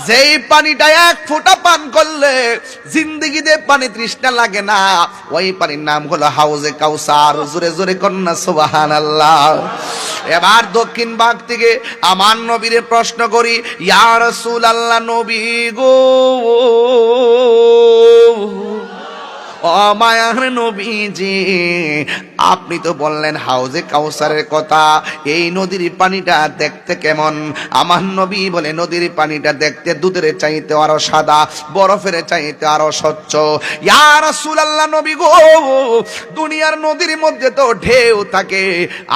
যেই পানিটা এক ফোঁটা পান করলে জিন্দেগিতে পানি তৃষ্ণা লাগে না, ওই পানির নাম হলো হাউজে কাউসার। জোরে জোরে কন্যা সুবহানাল্লাহ। এবার দক্ষিণ ভাগ থেকে আমার নবীরে প্রশ্ন করি, ইয়া রাসূলুল্লাহ, নবী গো, ও মায়ার নবীজি, আপনি তো বললেন হাউজে কাউসারের কথা, এই নদীর পানিটা দেখতে কেমন? আমার নবী বলে, নদীর পানিটা দেখতে দুধের চাইতে আরো সাদা, বরফের চাইতে আরো স্বচ্ছ। ইয়া রাসূলুল্লাহ, নবী গো, দুনিয়ার নদীর মধ্যে তো ঢেউ থাকে,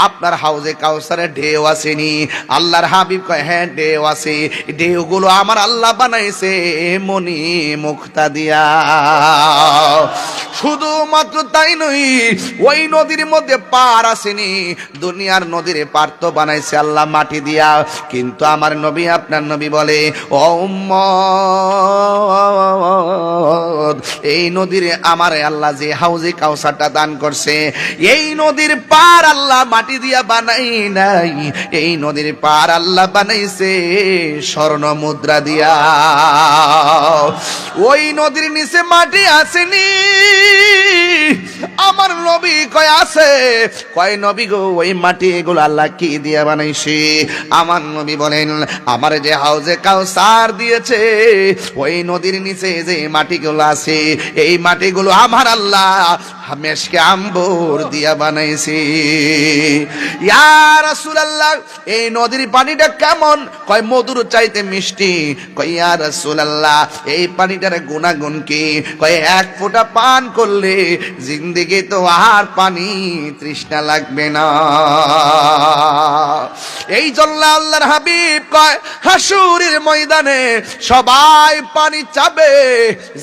আপনার হাউজে কাউসারে ঢেউ আসেনি? আল্লাহর হাবিব কয়, হ্যাঁ ঢেউ আছে, ঢেউগুলো আমার আল্লাহ বানাইছে মনি মুক্তা দিয়া। শুধুমাত্র তাই নয়, ওই নদীর মধ্যে পার আসেনি, দুনিয়ার নদীর পার তো বানাইছে আল্লাহ মাটি দিয়া। কিন্তু আমার নবী, আপনার নবী বলে, ও উম্মত, এই নদীর আমার আল্লাহ যে হাউজে কাউসারটা দান করছে, এই নদীর পার আল্লাহ মাটি দিয়া বানাই নাই, এই নদীর পার আল্লাহ বানাইছে স্বর্ণ মুদ্রা দিয়া। ওই নদীর নিচে মাটি আসেনি। আমার নবী কয় আছে, কয় নবী গো, ওই মাটি এগুলো আল্লাহ কি দিয়ে বানাইছে? আমার নবী বলেন, আমার যে হাউজে কাউসার দিয়েছে, ওই নদীর নিচে যে মাটিগুলো আছে, এই মাটিগুলো আমার আল্লাহ মেশকে আম্বর দিয়া বানাইছে। ইয়া রাসূলুল্লাহ, এই নদীর পানিটা কেমন? কয় মধুর চাইতে মিষ্টি। কয় ইয়া রাসূলুল্লাহ, এই পানিটার গুণাগুণ কি? কয় এক ফোঁটা পান করলে জিন্দেগি তো আর পানি তৃষ্ণা লাগবে না। এই জন্য আল্লাহর হাবিব কয়, হাসুরের ময়দানে সবাই পানি চাবে।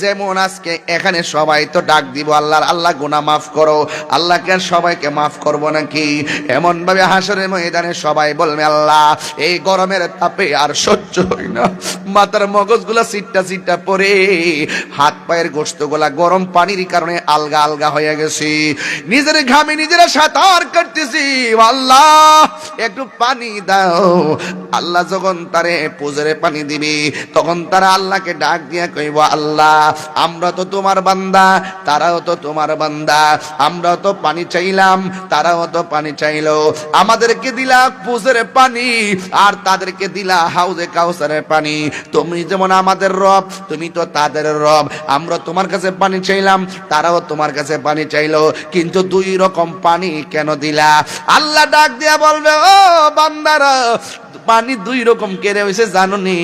যেমন আজকে এখানে সবাই তো ডাক দিব, আল্লাহর আল্লাহ গুনাহ মাফ করো, আল্লাহকে সবাইকে মাফ করব নাকি? এমন ভাবে হাসরের ময়দানে সবাই বলবে, আল্লাহ এই গরমের তাপে আর সহ্য হয় না, মাথার মগজগুলা সিটটা সিটটা পরে, হাত পায়ের গোশতগুলা গরম পানির কারণে আলগা আলগা হয়ে গেছে, নিজের ঘামে নিজেরা সাঁতার কাটতেছি, আল্লাহ একটু পানি দাও। আল্লাহ যখন তারে পুজরে পানি দিবি, তখন তারা আল্লাহকে ডাক দিয়া কইব, আল্লাহ আমরা তো তোমার বান্দা, তারাও তো তোমার বান্দা, আমরাও তো পানি চাইলাম, তারাও তো পানি চাইলো, আমাদেরকে দিলা পুজরে পানি আর তাদেরকে দিলা হাউজে কাউসারের পানি। তুমি যেমন আমাদের রব, তুমি তো তাদের রব, আমরা তোমার কাছে পানি চাইলাম, তারাও তোমার কাছে পানি চাইলো, কিন্তু দুই রকম পানি কেন দিলা? আল্লাহ ডাক দিয়া বলবে, ও বান্দারা, পানি দুই রকম কেড়ে হয়েছে জানো নি?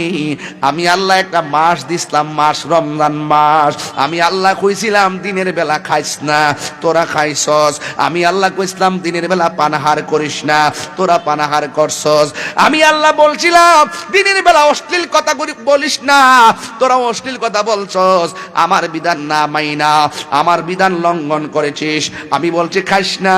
আমি আল্লাহ একটা মাস দিছিলাম, মাস রমজান মাস। আমি আল্লাহ কইছিলাম দিনের বেলা খাইস না, তোরা খাইছস। আমি আল্লাহ কইছিলাম দিনের বেলা পানাহার করিস না, তোরা পানাহার করছস। আমি আল্লাহ বলছিলাম দিনের বেলা অশ্লীল কথা বলিস না, তোরা অশ্লীল কথা বলছস। আমার বিধান না মাইনা আমার বিধান লঙ্ঘন করেছিস। আমি বলছি খাইস না,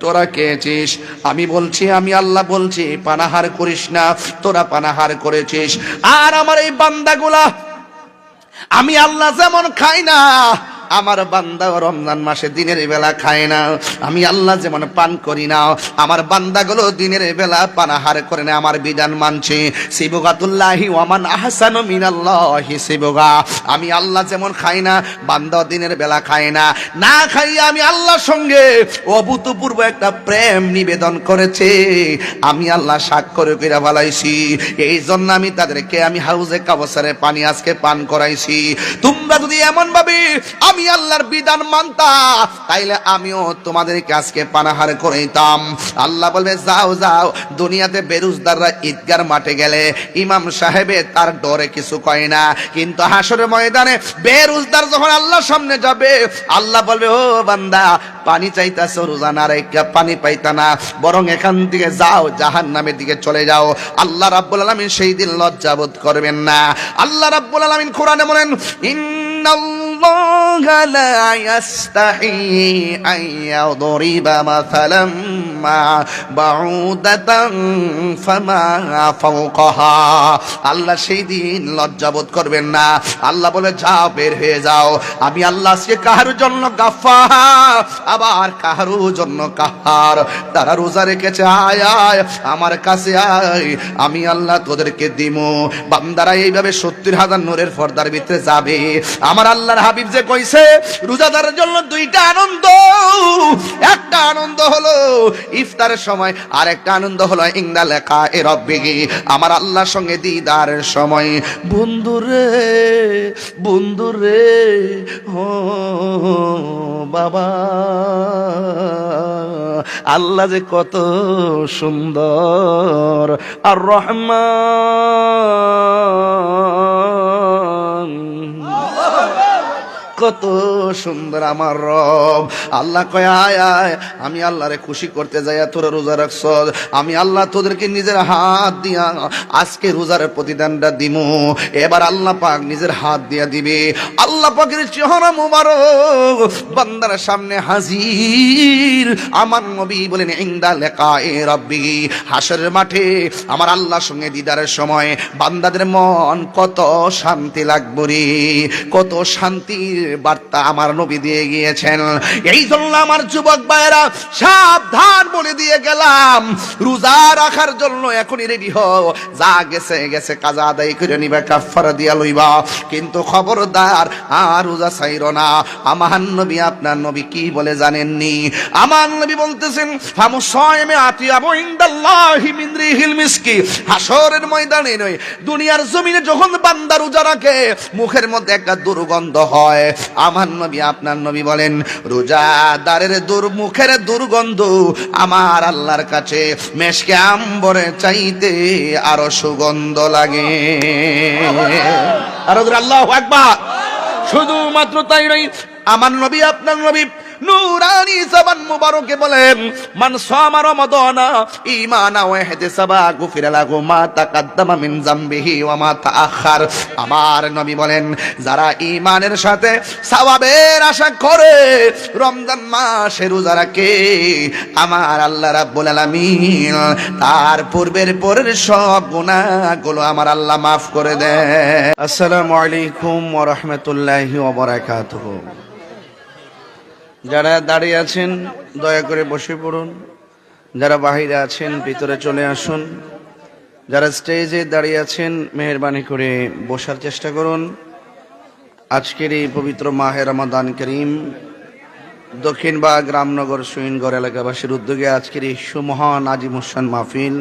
তোরা খেয়েছিস। আমি বলছি, আমি আল্লাহ বলছি পানাহার করিস না, তোরা পানাহার করেছিস। আর আমার এই বান্দাগুলা, আমি আল্লাহ যেমন খাই না, আমার বান্দা রমজান মাসে দিনের বেলা খায় না। আমি আল্লাহ যেমন পান করি না, আমার বান্দাগুলো দিনের বেলা পানাহার করে না, আমার বিধান মানছে। সিবগাতুল্লাহি ওয়ামান আহসানু মিনাল্লাহি সিবগা। আমি আল্লাহ যেমন খাই না, বান্দা দিনের বেলা খায় না। না খাইয়া আমি আল্লাহর সঙ্গে অভূতপূর্ব একটা প্রেম নিবেদন করেছে, আমি আল্লাহ সাক্ষর কইরা ফেলাইছি। এই জন্য আমি তাদেরকে আমি হাউজে কাউসারে পানি আজকে পান করাইছি। তোমরা যদি এমন ভাবে আমি আল্লাহর বিধান মানতা, তাইলে আমিও তোমাদেরকে আজকে পানাহার করাইতাম। আল্লাহ বলবে, যাও যাও। দুনিয়াতে বেরুজদাররা ঈদগার মাঠে গেলে ইমাম সাহেবে তার ডরে কিছু কয় না, কিন্তু হাসরের ময়দানে বেরুজদার যখন আল্লাহর সামনে যাবে, আল্লাহ বলবে, ও বান্দা পানি চাইতাছো, রোজা না রেখে পানি পাইতা না, বরং এখান থেকে যাও, জাহান্নামের দিকে চলে যাও। আল্লাহ রাব্বুল আলামিন সেই দিন লজ্জাবোধ করবেন না। আল্লাহ রাব্বুল আলামিন কোরআনে বলেন, ইন্নাল্লাহ ইন্নাল্লাহা লা ইয়াস্তাহি আন ইয়াদরিবা মাসালাম মা বাউদাতান ফামা ফাওকাহা। আল্লাহ সেই দিন লজ্জাবোধ করবেন না। আল্লাহ বলে যাও, বের হয়ে যাও। আমি আল্লাহ আজকে কাহার জন্য গাফফার, আবার কাহার জন্য কাহার। তারা রোজা রেখেছে, আয় আয় আমার কাছে আয়, আমি আল্লাহ তোদেরকে দিমু। বান্দারা এইভাবে 70,000 নূরের পর্দার ভিতরে যাবে। আমার আল্লাহর হাবিব যে কইছে রোজাদারের জন্য দুইটা আনন্দ, একটা আনন্দ হলো ইফতারের সময়, আর একটা আনন্দ হলো ইন্দা লেখা এ রব্বিহি, আমার আল্লাহর সঙ্গে দিদারের সময়। বন্ধুরে বন্ধুরে ও বাবা, আল্লাহ যে কত সুন্দর, আর রহমান কত সুন্দর আমার রব। আল্লাহ কয় আয় আয়, আমি আল্লাহরে খুশি করতে যাই তোরা রোজা রাখছ, আমি আল্লাহ তোদেরকে নিজের হাত দিয়া আজকে রোজার প্রতিদানটা দিমু। এবার আল্লাহ পাক নিজের হাত দিয়া দিবে। আল্লাহ পাকের চেহারা মুবারক বান্দার সামনে হাজির। আমার নবী বলেন ইনদা লিকায়ে রাব্বি, হাশরের মাঠে আমার আল্লাহর সঙ্গে দিদারের সময় বান্দাদের মন কত শান্তি লাগবে রে, কত শান্তির বার্তা আমার নবী দিয়ে গিয়েছেন। এই জন্য আমার যুবক ভাইরা সাবধান বলে দিয়ে গেলাম, রোজা রাখার জন্য এখনই রেডি হও। যা গেছে গেছে, কাজা আদায় করে নিবা, কাফারা দিয়া লইবা, কিন্তু খবরদার আর রোজা ছাইরো না। আমার নবী, আপনার নবী কি বলে জানেননি? আমার নবী বলতেছেন ফামুসাইমে আতিয়াবু ইনদাল্লাহি মিন রিহিল মিসকি। হাশরের ময়দানে নয়, দুনিয়ার জমিনে যখন বান্দা রোজা রাখে মুখের মধ্যে একটা দুর্গন্ধ হয়। আমার নবী, আপনার নবী বলেন রোজাদারের মুখের দুর্গন্ধ আমার আল্লাহর কাছে মেশকে আম্বরে চাইতে আরো সুগন্ধ লাগে। আর আল্লাহু আকবার। শুধুমাত্র তাই নয়, আমার নবী, আপনার নবী নূরানি জবান মুবারকে বলেন মান সামা রমাদানা ঈমানা ওয়া ইহতিসাবা গুফিরা লাহু মা তাকাদ্দামা মিন যামবিহি ওয়া মা তাআখার। আমার নবী বলেন যারা ঈমানের সাথে সওয়াবের আশা করে রমজান মাসে রোজা রাখে, আমার আল্লাহ রাব্বুল আলামিন তার পূর্বের পরের সব গুনাহগুলো আমার আল্লাহ মাফ করে দেয়। আসসালামু আলাইকুম ওয়া রাহমাতুল্লাহি ওয়া বারাকাতুহু। যারা দাঁড়িয়ে আছেন দয়া করে বসে পড়ুন, যারা বাহিরে আছেন ভিতরে চলে আসুন, যারা স্টেজে দাঁড়িয়ে আছেন মেহেরবানি করে বসার চেষ্টা করুন। আজকের এই পবিত্র মাহে রমাদান করিম দক্ষিণবাগ রামনগর সুইনগর এলাকাবাসীর উদ্যোগে আজকের এই সুমহান আজিম উসান মাহফিল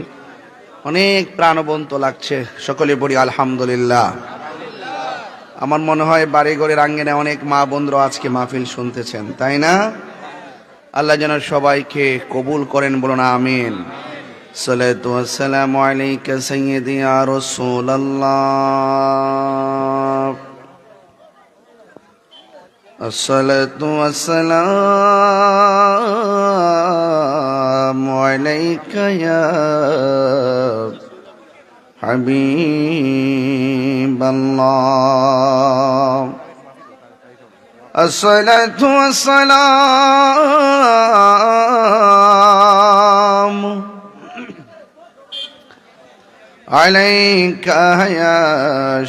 অনেক প্রাণবন্ত লাগছে। সকলে বলি আলহামদুলিল্লাহ। আমার মনে হয় বাড়ি ঘরের আঙ্গিনে অনেক মা বোনরা আজকে মাহফিল শুনতেছেন, তাই না? আল্লাহ যেন সবাইকে কবুল করেন, বলুন আমিন। সালাতু ওয়াসসালামু আলাইকা সাইয়্যিদি ইয়া রাসূলুল্লাহ, আসসালাতু ওয়াসসালামু আলাইকা ইয়া হাবিবাল্লাহ, আসসালাতু ওয়াসসালামু আলাইকা ইয়া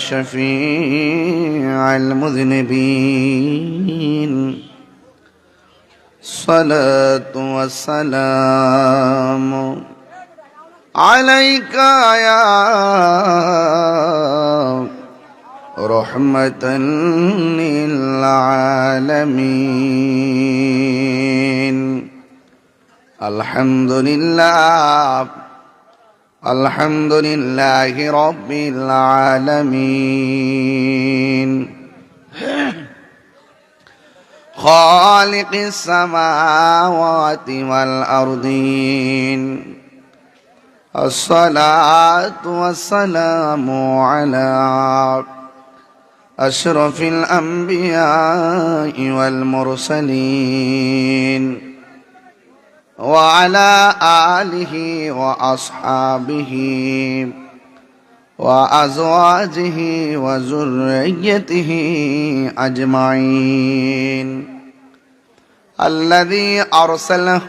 শাফিআল মুযনিবিন, সালাতু ওয়াসসালামু আলাইকা ইয়া রাহমাতাল লিল আলামিন। আলহামদুলিল্লাহ, আলহামদুলিল্লাহি রাব্বিল আলামিন, খালিকিস সামাওয়াতি ওয়াল আরদিন। আসসালাতু ওয়াসসালামু আলা আশরাফিল আমবিয়াই ওয়াল মুরসালিন ওয়া আলা আলিহি ওয়া আসহাবিহি وأزواجه وذريته أجمعين الذي أرسله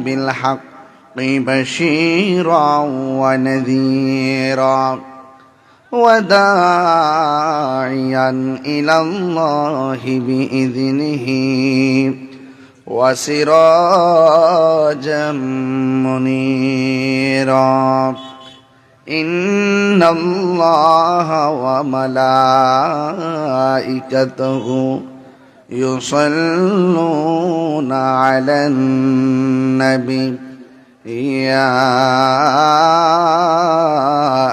بالحق بشيرا ونذيرا وداعيا إلى الله بإذنه وسراجا منيرا إن الله وملائكته يصلون على النبي يا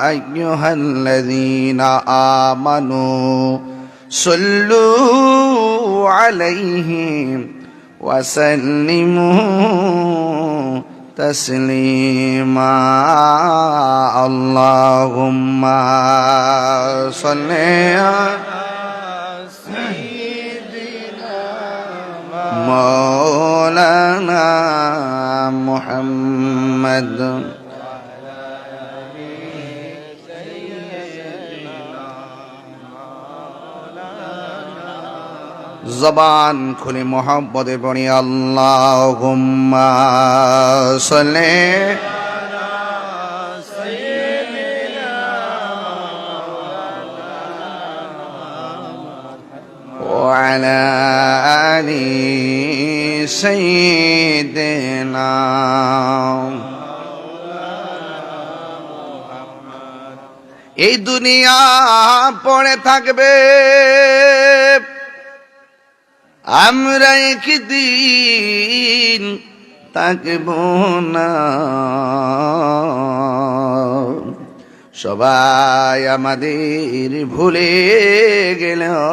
أيها الذين آمنوا صلوا عليه وسلموا تسليما اللهم صل على سيدنا مولانا محمد জবান খুলে মোহাম্মদে পড়ি আল্লাহুম্মা সাল্লি আলা সাইয়্যিদিনা ওয়া আলা আলি সাইয়্যিদিনা। এই দুনিয়া পড়ে থাকবে, আমরা একদিন থাকব না। সবাই আমাদের ভুলে গেলেও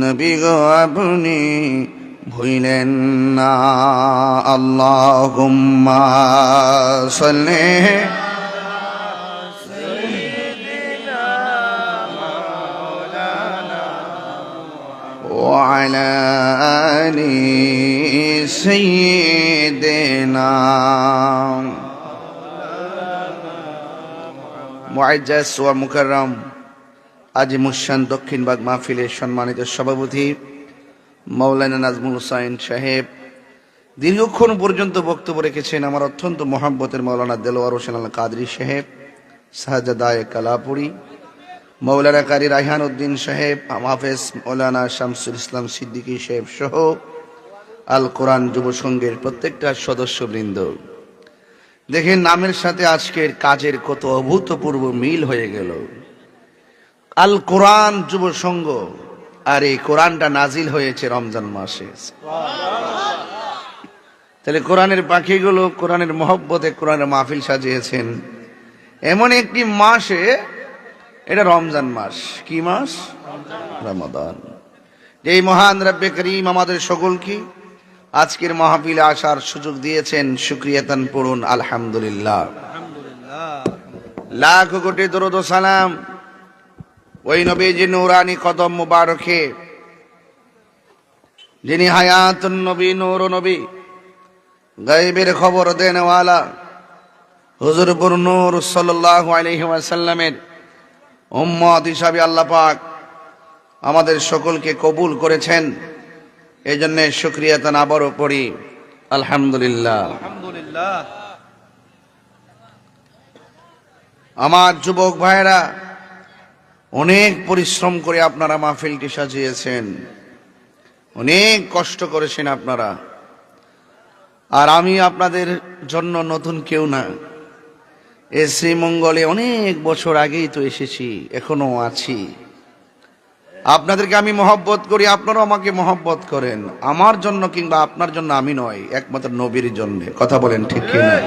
নবী গো আপনি ভুলেন না। আল্লাহুম্মা সাল্লি وعلى آل سيدنا মুআজ্জাজ ওয়া মুকাররম আজিমুশান দক্ষিণবাগ মাহফিলের সম্মানিত সভাপতি মাওলানা নাজমুল হোসাইন সাহেব, দীর্ঘক্ষণ পর্যন্ত বক্তব্য রেখেছেন আমার অত্যন্ত মহব্বতের মাওলানা দেলোয়ার হোসেন আল কাদরি সাহেব, শাহজাদায়ে কালাপুরী, মৌলানা কারি রায়হান উদ্দিন সাহেব, হাফেজ মৌলানা শামসুল ইসলাম সিদ্দিকী সাহেব সহ আল কোরআন যুব সংঘের প্রত্যেকটা সদস্যবৃন্দ। দেখেন নামের সাথে আজকের কাজের কত অভূতপূর্ব মিল হয়ে গেল। আল কোরআন যুব সংঘ, আর এই কোরআনটা নাজিল হয়েছে রমজান মাসে। তাহলে কোরআনের পাখিগুলো কোরআনের মহব্বতে কোরআনের মাহফিল সাজিয়েছেন এমন একটি মাসে। এটা রমজান মাস। কি মাস? রমাদান। এই মহান রব্বে করিম আমাদের সকলকে আজকের মাহফিলে আসার সুযোগ দিয়েছেন, শুকরিয়াতান পড়ুন আলহামদুলিল্লাহ। লাখ কোটি দরুদ ও সালাম ওই নবীজি নূরানি কদম মুবারকে, যিনি হায়াতুন নবী, নূর নবী, গায়বের খবর দেনওয়ালা হুজুর নূর সাল্লাল্লাহু আলাইহি ওয়াসাল্লামের উম্মত হিসাবে আল্লাহ পাক আমাদের সকলকে কবুল করেছেন। এই জন্য শুকরিয়াতান আবারও পড়ি আলহামদুলিল্লাহ। আমার যুবক ভাইরা, অনেক পরিশ্রম করে আপনারা মাহফিলটি সাজিয়েছেন, অনেক কষ্ট করেছেন আপনারা। আর আমি আপনাদের জন্য নতুন কেউ না। এই শ্রীমঙ্গলে অনেক বছর আগেই তো এসেছি, এখনো আছি। আপনাদেরকে আমি মহব্বত করি, আপনারাও আমাকে মহব্বত করেন। আমার জন্য কিংবা আপনার জন্য আমি নয়, একমাত্র নবীর জন্য। কথা বলেন ঠিক কি না?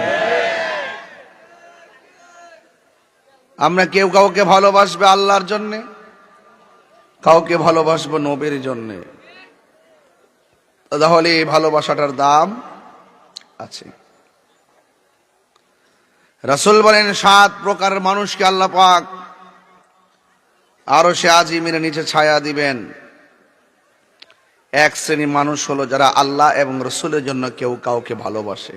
আমরা কেউ কাউকে ভালোবাসবে আল্লাহর জন্য, কাউকে ভালোবাসবো নবীর জন্য। তাহলে এই ভালোবাসাটার দাম আছে। রাসূল বলেন 7 প্রকার মানুষকে আল্লাহ পাক আরশে আজিমের নিচে ছায়া দিবেন। এক শ্রেণীর মানুষ হলো যারা আল্লাহ এবং রাসূলের জন্য কেউ কাউকে ভালোবাসে।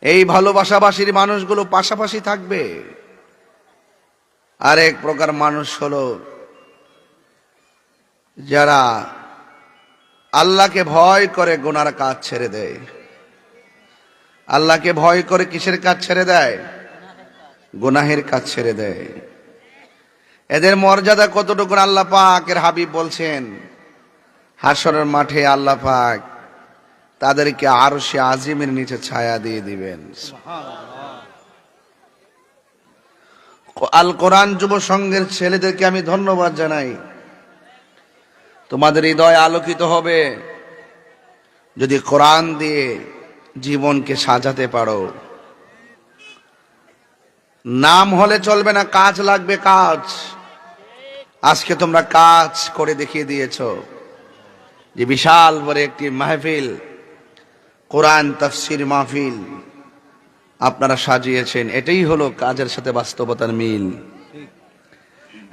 এই ভালোবাসাবাসীর মানুষগুলো পাশাপাশি থাকবে, আরেক প্রকার মানুষ হলো যারা আল্লাহকে ভয় করে গুনার কাজ ছেড়ে দেয়। আল্লাহকে ভয় করে কিসের কাজ ছেড়ে দেয়? গুনাহের কাজ ছেড়ে দেয়। এদের মর্যাদা কতটুকু আল্লাহ পাকের হাবিব বলছেন, হাসরের মাঠে আল্লাহ পাক তাদেরকে আরশে আজিমের নিচে ছায়া দিয়ে দিবেন। আল কোরআন যুব সংঘের ছেলেদেরকে আমি ধন্যবাদ জানাই। তোমাদের হৃদয় আলোকিত হবে যদি কোরআন দিয়ে জীবনকে সাজাতে পারো। নাম হলে চলবে না, কাজ লাগবে, কাজ। আজকে তোমরা কাজ করে দেখিয়ে দিয়েছো যে বিশাল বড় একটি মাহফিল, কোরআন তাফসীর মাহফিল আপনারা সাজিয়েছেন। এটাই হলো কাজের সাথে বাস্তবতার মিল।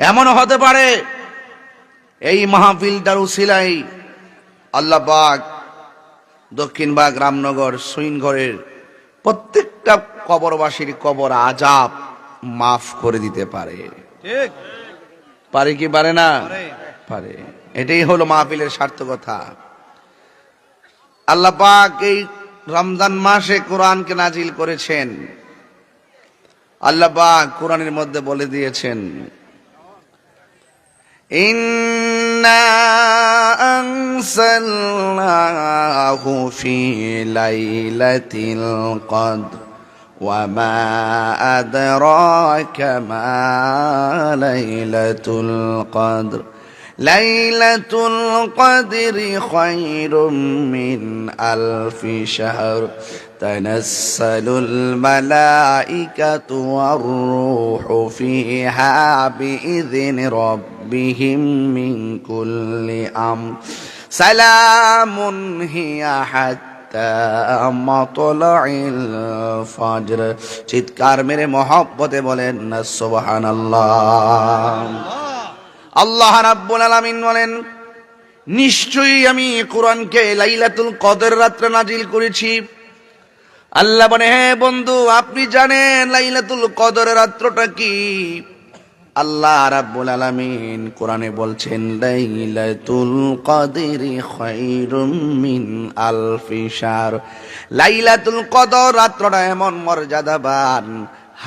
এমনও হতে পারে এই মাহফিলটার উসিলাই আল্লাহ পাক দক্ষিণবাগ, রামনগর, সুইনঘরের প্রত্যেকটা কবরবাসীর কবর আযাব মাফ করে দিতে পারে। ঠিক পারে কি পারে না? পারে। এটাই হলো মাহফিলের সার্থকতা। আল্লাহ পাক এই রমজান মাসে কোরআনকে নাজিল করেছেন। আল্লাহ পাক কোরআনের মধ্যে বলে দিয়েছেন, ইন্না আনসালনাহু ফি লাইলাতিল কদর ওয়া মা আদরাকা মা লাইলাতুল কদর লাইলাতুল কদরি খায়রুম মিন আলফি শাহর তানাজ্জালুল মালাইকাতু ওয়ার রূহু ফিহা বিইذনি রাব্বিহিম মিন কুল্লি আমর সালামুন হিয়া হাত্তা মাতলাইল ফজর। চিৎকার মেরে মহব্বতে বলেন না সুবহানাল্লাহ। আল্লাহ রাব্বুল আলামিন বলেন, নিশ্চয়ই আমি কোরআনকে লাইলাতুল কদর রাত্রে নাজিল করেছি। আল্লাহ বলে, হ্যাঁ বন্ধু, আপনি জানেন লাইলাতুল কদর রাত্রটা কি? আল্লাহ রাব্বুল আলামিন কোরআনে বলছেন, লাইলাতুল কদরি খায়রুম মিন আলফি শাহর। লাইলাতুল কদর রাত্রটা এমন মর্যাদাবান,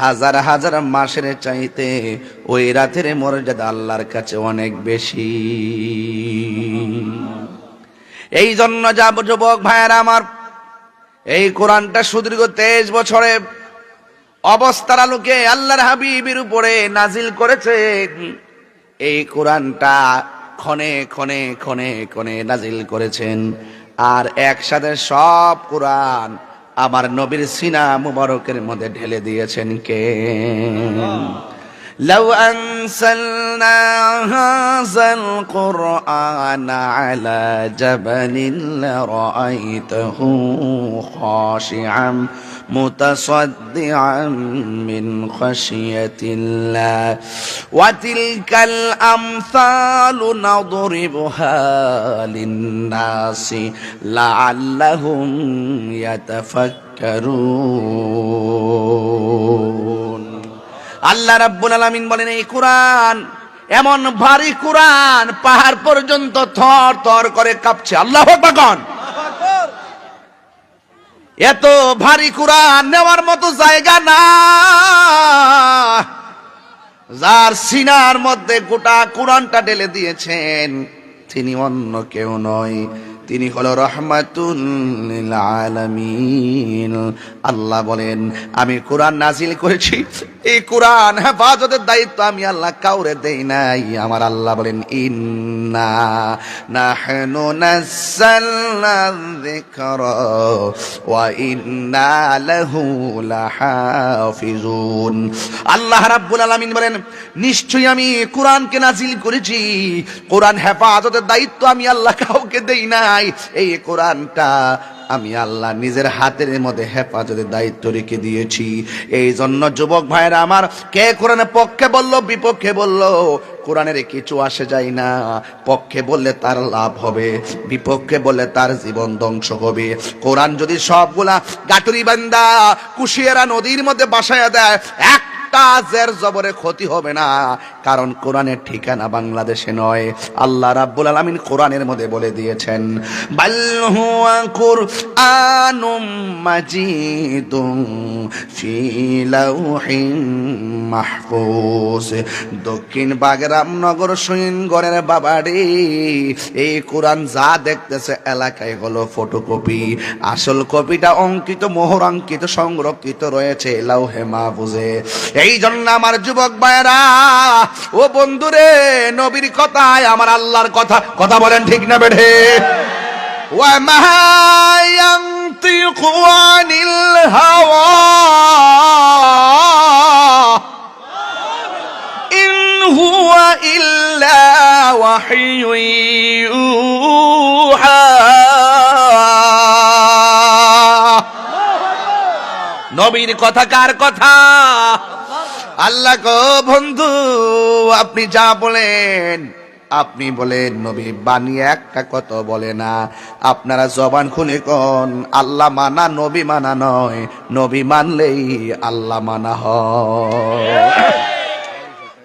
হাজার হাজার মাসের চাইতে ওই রাতের মর্যাদা আল্লাহর কাছে অনেক বেশি। এই জন্য যাব যুবক ভাইয়েরা আমার, এই কোরআনটা সুদীর্ঘ 23 বছরে অবস্থার আলোকে আল্লাহর হাবিবের উপরে নাজিল করেছেন। এই কোরআনটা ক্ষণে ক্ষণে ক্ষণে ক্ষণে নাজিল করেছেন, আর একসাথে সব কোরআন আমার নবীর সিনা মুবারকের মধ্যে ঢেলে দিয়েছেন কে? লাউ আনসালনা হাযাল কুরআনা আলা জাবালিন লারাআইতাহু খাশিআন মুতাসাদ্দিআন মিন খাশিয়াতিল্লাহ ওয়া তিলকাল আমসালু নাদরিবুহা লিন-নাসি লাআল্লাহুম ইয়াতাফাক্কারুন। আল্লাহ রাব্বুল আলামিন বলেন, এই কোরআন এমন ভারী কোরআন, পাহাড় পর্যন্ত থর থর করে কাঁপছে। আল্লাহু আকবার। এত ভারী কোরআন নেওয়ার মতো জায়গা না। যার সিনার মধ্যে গোটা কোরআনটা ঢেলে দিয়েছেন তিনি অন্য কেউ নয়, তিনি হলো রাহমাতুল লিল আলামিন। আল্লাহ বলেন, আমি কোরআন নাজিল করেছি, এই কোরআন হেফাজতের দায়িত্ব আমি আল্লাহ কাউরে দেই নাই। আমার আল্লাহ বলেন, ইন্না নাহনু নাযালনা যিকরা ওয়া ইন্না লাহু লাহাফিজুন। আল্লাহ রাব্বুল আলামিন বলেন, নিশ্চয়ই আমি কোরআনকে নাজিল করেছি, কোরআন হেফাজতের দায়িত্ব আমি আল্লাহ কাউকে দেই নাই। এই কোরআনটা আমি আল্লাহ নিজের হাতের মধ্যে হেফাজতের দায়িত্ব রেখে দিয়েছি। এই জন্য যুবক ভাইরা আমার, কে কোরআনের পক্ষে বলল বিপক্ষে বলল, কোরআনের কিছু আসে যায় না। পক্ষে বললে তার লাভ হবে, বিপক্ষে বললে তার জীবন ধ্বংস হবে। কোরআন যদি সবগুলা গাটুরি বান্দা কুশিয়ারা নদীর মধ্যে বাসায়া দেয়, একটা একটা জের জবরে ক্ষতি হবে না, কারণ কোরআনের ঠিকানা বাংলাদেশে নয়। আল্লাহ রাব্বুল আলামিন কোরআনের মধ্যে বলে দিয়েছেন, বাল হুয়া কুরআনুম মাজিদুন ফি লাউহিন মাহফুজ। দক্ষিণ বাগরামনগর সৈনগরের বাবারে, এই কোরআন যা দেখতেছে এলাকায় হলো ফটোকপি, আসল কপিটা অঙ্কিত মোহরাঙ্কিত সংরক্ষিত রয়েছে লাউহে মাহফুজে। এই জন্য আমার যুবক ভাইরা ও বন্ধুরে, নবীর কথায় আমার আল্লাহর কথা, কথা বলেন ঠিক না বেঠে? ওয়া মা ইয়ানতিকু আনিল হাওয়া ইন হুয়া ইল্লা ওয়াহয়ু ইউহা। নবীর কথা কার কথা? আল্লাহ গো বন্ধু, আপনি যা বলেন, আপনি বলেন নবী বানিয়ে একটা কথা বলে না। আপনারা জবান খুলে কোন, আল্লাহ মানা নবী মানা নয়, নবী মানলেই আল্লাহ মানা হয়।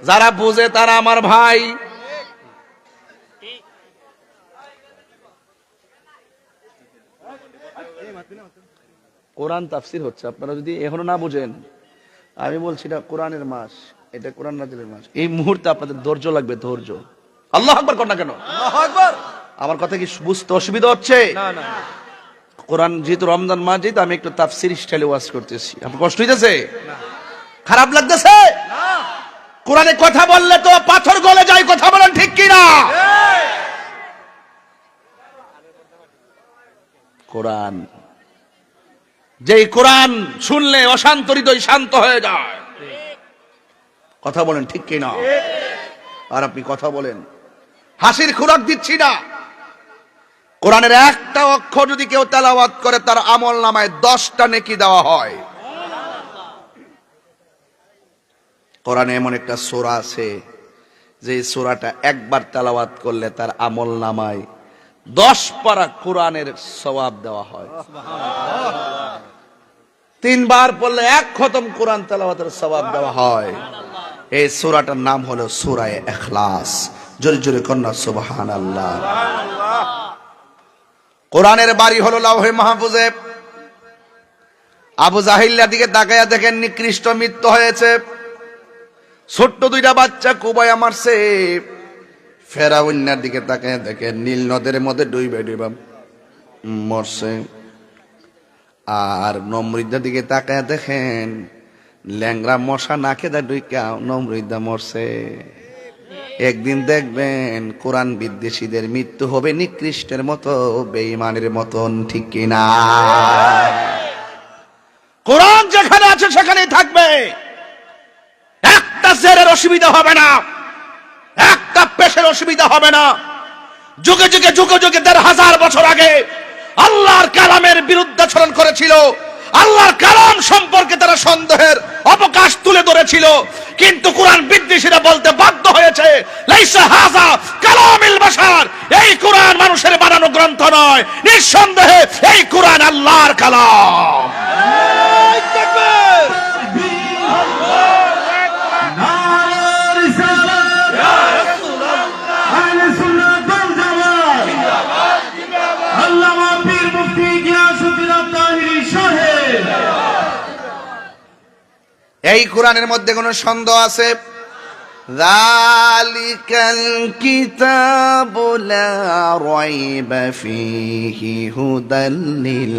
যারা বুঝে তারা আমার ভাই। কোরআন তাফসির হচ্ছে, আপনারা যদি এখনো না বুঝেন, আমি বলছি না কোরআনের মাস, এটা কোরআন নাজিলের মাস। এই মুহূর্তে আপনাদের ধৈর্য লাগবে, ধৈর্য। আল্লাহু আকবার কর না কেন? আল্লাহু আকবার। আমার কথা কি বুঝতে অসুবিধা হচ্ছে? না না। কোরআন যেহেতু রমজান মাস, যেহেতু আমি একটু তাফসির স্টাইলে ওয়াজ করতেছি, আপনার কষ্ট হইতেছে? না। খারাপ লাগতেছে? না। কোরআনে কথা বললে তো পাথর গলে যায়, কথা বলেন ঠিক কি না? কোরআন, যেই কোরআন শুনলে অশান্ত হৃদয় শান্ত হয়ে যায়, কথা বলেন ঠিক কি না? আর আপনি কথা বলেন, হাসির খোরাক দিচ্ছি না। কোরআনের একটা অক্ষর যদি কেউ তেলাওয়াত করে, তার আমল নামায় 10টা নেকি দেওয়া হয়। কোরআনে এমন একটা সূরা আছে, যে সূরাটা একবার তেলাওয়াত করলে তার আমল নামায় 10 পারা কোরআনের সওয়াব দেওয়া হয়। 3 বার পড়লে 1 খতম কোরআন তেলাওয়াতের সওয়াব দেওয়া হয়। এই সূরাটার নাম হলো সূরা ইখলাস। জোরে জোরে কন্যা সুবহানাল্লাহ। কোরআনের বাড়ি হলো লাউহে মাহফুজে। আবু জাহিল্লার দিকে তাকায়া দেখেন, নিকৃষ্ট মৃত্যু হয়েছে। ছোট্ট 2টা বাচ্চা কুবায়া মারছে। ফেরাউনের দিকে তাকায়া দেখেন, নীল নদের মধ্যে ডুইবে ডুইবা মরছে। আর নমরুদের দিকে তাকায়া দেখেন, ল্যাংরা মশা নাকে দা ডুইকা নমরুদা মরছে। একদিন দেখবেন কোরআন বিদ্বেষীদের মৃত্যু হবে নিকৃষ্টের মতো, বেঈমানের মতন, ঠিক কিনা? কোরআন যেখানে আছে সেখানেই থাকবে। একটা জেরের অসুবিধা হবে না, একটা পেশের অসুবিধা হবে না। যুগে যুগে 1000 বছর আগে আল্লাহর কালামের বিরুদ্ধাচরণ করেছিল, আল্লাহর কালাম সম্পর্কে তারা সন্দেহের অবকাশ তুলে ধরেছিল, কিন্তু কোরআন বিদ্বেষীরা বলতে বাধ্য হয়েছে, লাইসা হাযা কালামিল বাশার, এই কোরআন মানুষের বানানো গ্রন্থ নয়, নিঃসন্দেহে এই কোরআন আল্লাহর কালাম। এই কোরআনের মধ্যে কোন সন্দেহ আছে? যালিকাল কিতাবু লা রাইবা ফীহি হুদাল লিল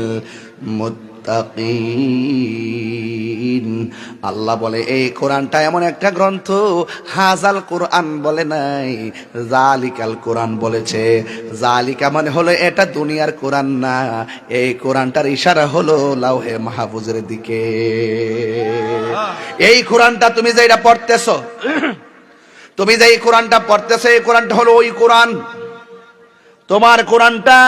মুত্তাকিন। আল্লাহ বলে এই কোরআনটা এমন একটা গ্রন্থ, হাজাল কোরআন বলে নাই, জালিকাল কোরআন বলেছে। জালিকা মানে হলো এটা দুনিয়ার কোরআন না, এই কোরআনটার ইশারা হলো লাউহে মাহফুজের দিকে। এই কোরআনটা তুমি যেটা পড়তেছো, তুমি যে এই কোরআনটা পড়তেছো, এই কোরআনটা হলো ওই কোরআন। তোমার কোরআনটা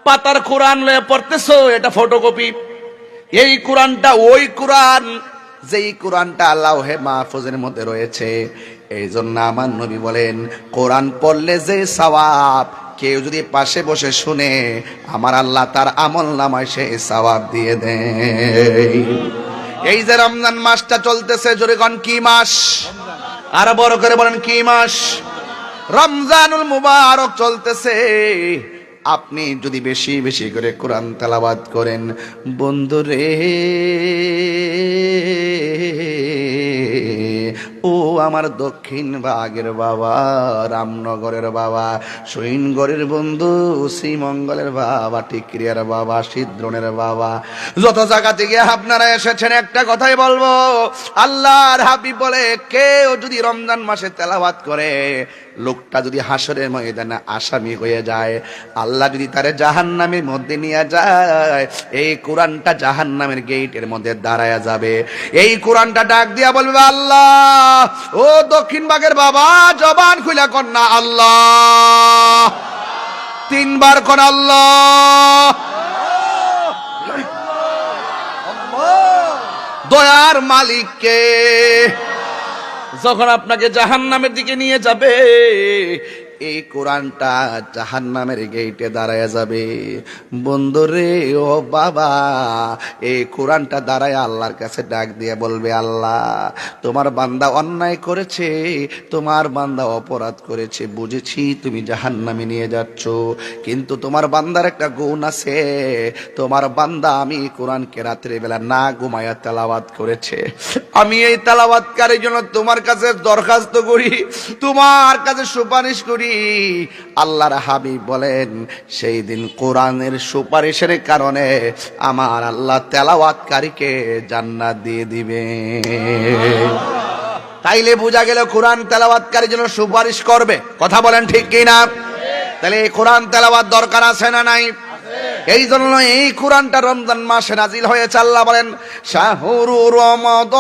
পাতার কোরআন লয়ে পড়তেছো, এটা ফটোকপি। এই কোরআনটা ওই কোরআন, যেই কোরআনটা লাউহে মাহফুজের মধ্যে রয়েছে। এই জন্য আমার নবী বলেন, কোরআন পড়লে যে সওয়াব, কেউ যদি পাশে বসে শুনে, আমার আল্লাহ তার আমল নামায় সেই সওয়াব দিয়ে দেয়। এই যে রমজান মাসটা চলতেছে, জোরে কোন কি মাস? আর বড় করে বলেন কি মাস? রমজানুল মুবারক চলতেছে। আপনি যদি বেশি বেশি করে কোরআন তেলাওয়াত করেন, বন্ধুরে ও আমার দক্ষিণ ভাগের বাবা, রামনগরের বাবা, সৈনগরের বন্ধু, শ্রীমঙ্গলের বাবা, টিকরিয়ার বাবা, সিদ্রনের বাবা, যত জায়গা থেকে আপনারা এসেছেন, একটা কথাই বলবো, আল্লাহর হাবিব বলে কেউ যদি রমজান মাসে তেলাওয়াত করে, লোকটা যদি হাসরের ময়দানে আসামি হয়ে যায়, আল্লাহ যদি তারে জাহান্নামের মধ্যে নিয়ে যায়, এই কোরআনটা জাহান্নামের গেটের মধ্যে দাঁড়ায়া যাবে। এই কোরআনটা ডাক দিয়া বলবে, আল্লাহ ও দক্ষিণ ভাগের বাবা, জবান খুলে কর না আল্লাহ, তিনবার কর আল্লাহ। দয়ার মালিককে যখন আপনাকে জাহান্নামের দিকে নিয়ে যাবে, এই কোরআনটা জাহান্নামের গেটে দাঁড়ায় যাবে। বন্ধুরে ও বাবা, এই কোরআনটা দাঁড়ায় আল্লাহর কাছে ডাক দিয়ে বলবে, আল্লাহ তোমার বান্দা অন্যায় করেছে, তোমার বান্দা অপরাধ করেছে, বুঝেছি তুমি জাহান্নামে নিয়ে যাচ্ছ, কিন্তু তোমার বান্দার একটা গুণ আছে, তোমার বান্দা আমি কোরআনকে রাত্রে বেলা না ঘুমায়া তেলাওয়াত করেছে, আমি এই তেলাওয়াতকারীর জন্য তোমার কাছে দরখাস্ত করি, তোমার কাছে সুপারিশ করি। আল্লাহর হাবিব বলেন, সেই দিন কোরআনের সুপারিশের কারণে আমার আল্লাহ তেলাওয়াতকারীকে জান্নাত দিয়ে দিবে। তাইলে বোঝা গেল কোরআন তেলাওয়াতকারীর জন্য সুপারিশ করবে। কথা বলেন ঠিক কি না? তাহলে এই কোরআন তেলাওয়াত দরকার আছে না নাই? এই জন্য এই কোরআনটা রমজান মাসে নাজিল হয়েছে। আল্লাহ বলেন, শাহরু রমাদানাল্লাযী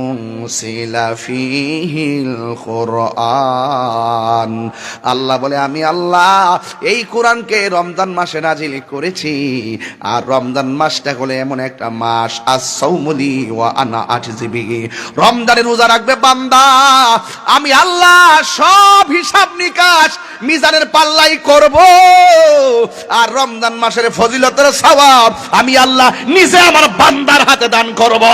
উনসিলা ফীহিল কুরআন। আল্লাহ বলে, আমি আল্লাহ এই কোরআনকে রমজান মাসে নাজিল করেছি। আর রমজান মাসটা হলো এমন একটা মাস, আস-সাওমুলি ওয়া আনা আজজি বিহি, রমজানে রোজা রাখবে বান্দা, আমি আল্লাহ সব হিসাব নিকাশ মিজানের পাল্লাই করব, আর রমজান মাসের ফজিলতের সওয়াব আমি আল্লাহ নিজে আমার বান্দার হাতে দান করব।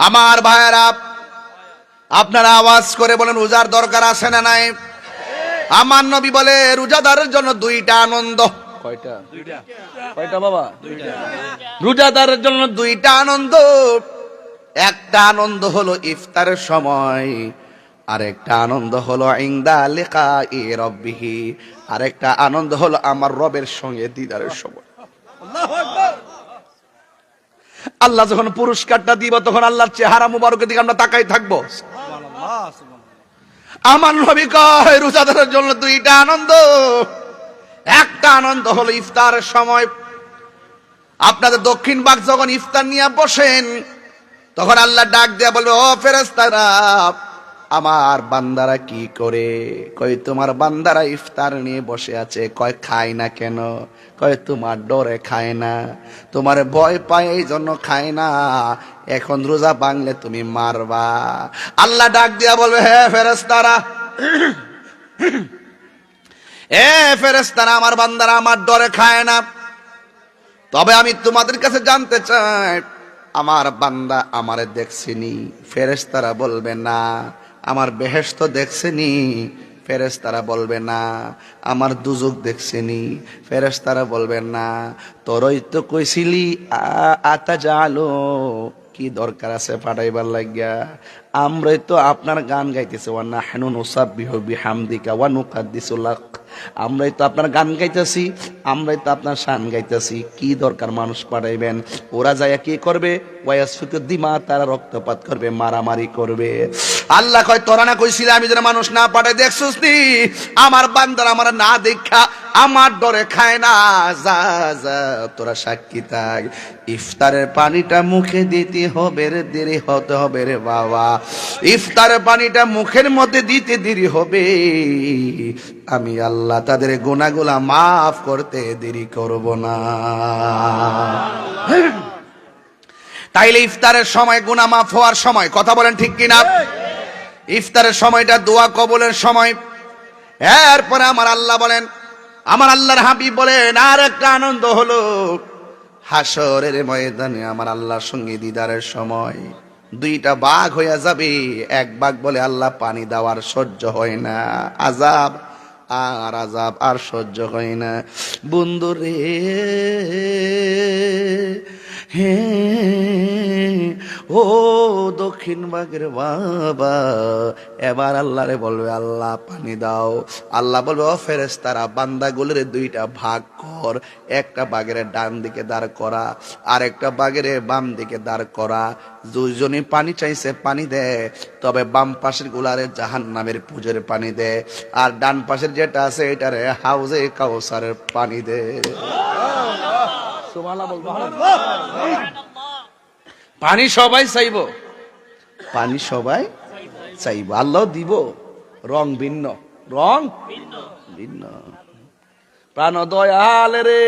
আমার ভাইয়েরা, আপনারা আওয়াজ করে বলেন, রোজার দরকার আছে না নাই? আমার নবী বলে, রোজাদারের জন্য দুইটা আনন্দ। কয়টা? কয়টা বাবা? রোজাদারের জন্য দুইটা আনন্দ। একটা আনন্দ হলো ইফতারের সময়, আরেকটা আনন্দ হলো ইনদা লিকাই রাব্বিহি, আরেকটা আনন্দ হলো আমার রবের সঙ্গে দিদারের সময়। আল্লাহু আকবার। আল্লাহ যখন পুরস্কারটা দিব, তখন আল্লাহর চেহারা মুবারকের দিকে আমরা তাকাই থাকবো। আমার নবী কয়, রোজাদারের জন্য দুইটা আনন্দ। একটা আনন্দ হলো ইফতারের সময়। আপনাদের দক্ষিণ ভাগ যখন ইফতার নিয়ে বসেন, তখন আল্লাহ ডাক দেয়া বলবে, ও ফেরেশতারা, আমার বান্দারা কি করে? কয়, তোমার বান্দারা ইফতার নিয়ে বসে আছে। কয়, খায় না কেন? কয়, তোমার ডরে খায় না, তোমার ভয় পায় এই জন্য খায় না, এখন রোজা ভাঙলে তুমি মারবা। আল্লাহ ডাক দিয়া বলবে, হে ফেরেশতারা, এ ফেরেশতারা, আমার বান্দারা আমার ডরে খায় না, তবে আমি তোমাদের কাছে জানতে চাই, আমার বান্দা আমারে দেখছেনি? ফেরেশতারা বলবে না। আমার বেহেশত দেখছেনি? ফেরেশতারা বলবে না। আমার দুজক দেখছেনি? ফেরেশতারা বলবে না। তোরই তো কইছিলি আতা জালো, কি দরকার আছে পাঠাইবার লাগিয়া? আমরাই তো আপনার গান গাইতেছি, ওয়া নাহনু নুসাব্বিহু বিহামদিকা ওয়া নুকাদ্দিসু লাক, আমরাই তো আপনার গান গাইতেছি, আমরাই তো আপনার শান গাইতেছি, কি দরকার মানুষ পাঠাইবেন? ওরা যাইয়া কি করবে? ওয়াসফিকু দিমা, তারা রক্তপাত করবে, মারামারি করবে। আল্লাহ কয়, তোরা না কইছিলি আমি যেন মানুষ না পাঠাই? দেখছস নি আমার বান্দারা আমার না দেখা আমার ডরে খায় না, যা যা তোরা সাক্ষী থাক। ইফতারের পানিটা মুখে দিতে হবে রে, দেরি হতে হবে রে বাবা। ইফতারের পানিটা মুখের মধ্যে দিতে দেরি হবে, আমি আল্লাহ তাদের গুনাহগুলা মাফ করতে দেরি করব না। তাইলে ইফতারের সময় গুনাহ মাফ হওয়ার সময়, কথা বলেন ঠিক কিনা? ইফতারের সময়টা দোয়া কবুলের সময়। এরপরে আমার আল্লাহ বলেন, আমার আল্লাহর হাবিব বলেন, আর একটা আনন্দ হলো হাসরের ময়দানে আমার আল্লাহর সঙ্গে দিদারের সময়। দুইটা বাঘ হইয়া যাবে, এক বাঘ বলে আল্লাহ পানি দেওয়ার সহ্য হয় না, আযাব আর সহ্য হয় না। বন্ধু রে হে ও দক্ষিণ বাগের বাবা, এবার আল্লাহ রে বলবে, আল্লাহ পানি দাও। আল্লাহ বলবে, ও ফেরেশতারা বান্দাগুলোর দুইটা ভাগ কর, একটা বাগের ডান দিকে দাঁড় করা, আর একটা বাগের বাম দিকে দাঁড় করা। দুইজনই পানি চাইছে, পানি দে, তবে বাম পাশের গুলারে জাহান্নামের পুজোর পানি দে, আর ডান পাশের যেটা আছে এটারে হাউজে কাউসারের পানি দে। পানি সবাই চাইব, পানি সবাই চাইব, আল্লাহ দিব, রং ভিন্ন, রং ভিন্ন। প্রাণ দয়াল রে,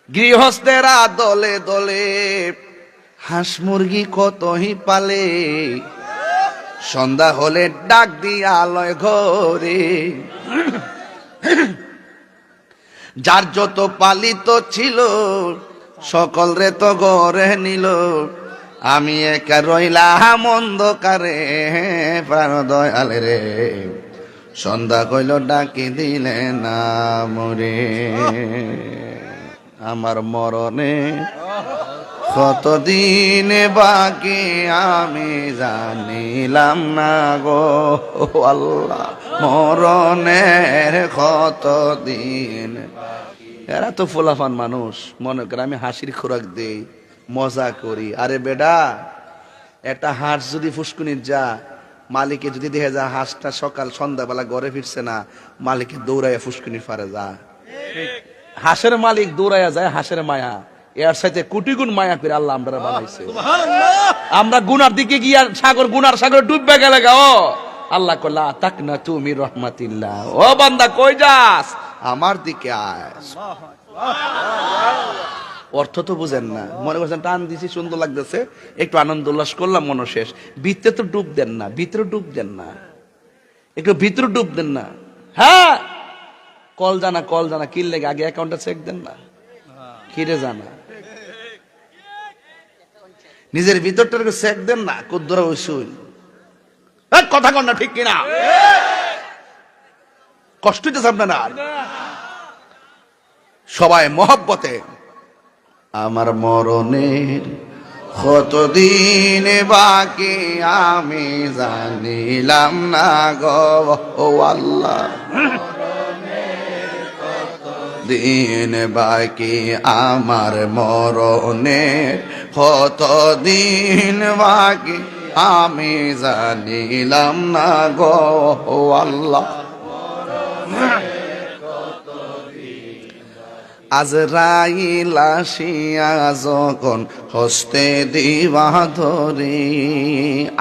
গৃহস্থেরা দলে দলে হাঁস মুরগি কতই পালে, সন্ধ্যা হলে ডাক দিয়া আলয় ঘরে। যার যত পালিত ছিল সকল রে তো গড়ে নিল, আমি একা রইলাম অন্ধকারে। প্রাণ দয়াল রে, সন্ধ্যা কইল ডাকি দিলে না মরে, আমার মরণে কতদিন বাকি আমি জানিলাম না গো আল্লাহ, মরণের কতদিন। এরা তো ফুলাফান মানুষ, মনে করে আমি হাসির খোরাক দেই, মজা করি। আরে বেডা, একটা হাঁস যদি ফুসকুনির যা, মালিকে যদি দেখে যা হাঁসটা সকাল সন্ধ্যাবেলা ঘরে ফিরছে না, মালিকে দৌড়াইয়া ফুসকুনির পারে যা। হাঁসের মালিক দৌড়াইয়া যায়, হাঁসের মায়া এর সাথে কোটি গুণ মায়া করে আল্লাহ আমরা বানাইছে। আমরা গুনার দিকে গিয়া সাগর, গুনার সাগরে ডুববে গেলে গাও, আল্লাহ কল্লা তাক না তুমি রহমাতিল্লাহ, ও বান্দা কই যাস, আমার দিকে আয়। অর্থ তো বুঝেন না, মনে করছেন টান দিছি সুন্দর লাগতেছে, একটু আনন্দ উল্লাস করলাম, মনে শেষ। ভিতরে তো ডুব দেন না, ভিতরে ডুব দেন না, একটু ভিতরে ডুব দেন না। হ্যাঁ, কল জানা কি লেগে আগে অ্যাকাউন্টটা চেক দেন না, কিরে জানা, নিজের ভিতরটাকে চেক দেন না, কুদ্দুরা ওইসুই কথা কন না, ঠিক কিনা? কষ্ট হইতেছে আপনার না? সবাই মহব্বতে, আমার মরণের কতদিন বাকি আমি জানিলাম না গো আল্লাহ, দিন বাকি আমার মরণের কতদিন বাকি আমি জানিলাম না গো আল্লাহ। আজরাইল আসিয়া যখন হস্তে দিবা ধরে,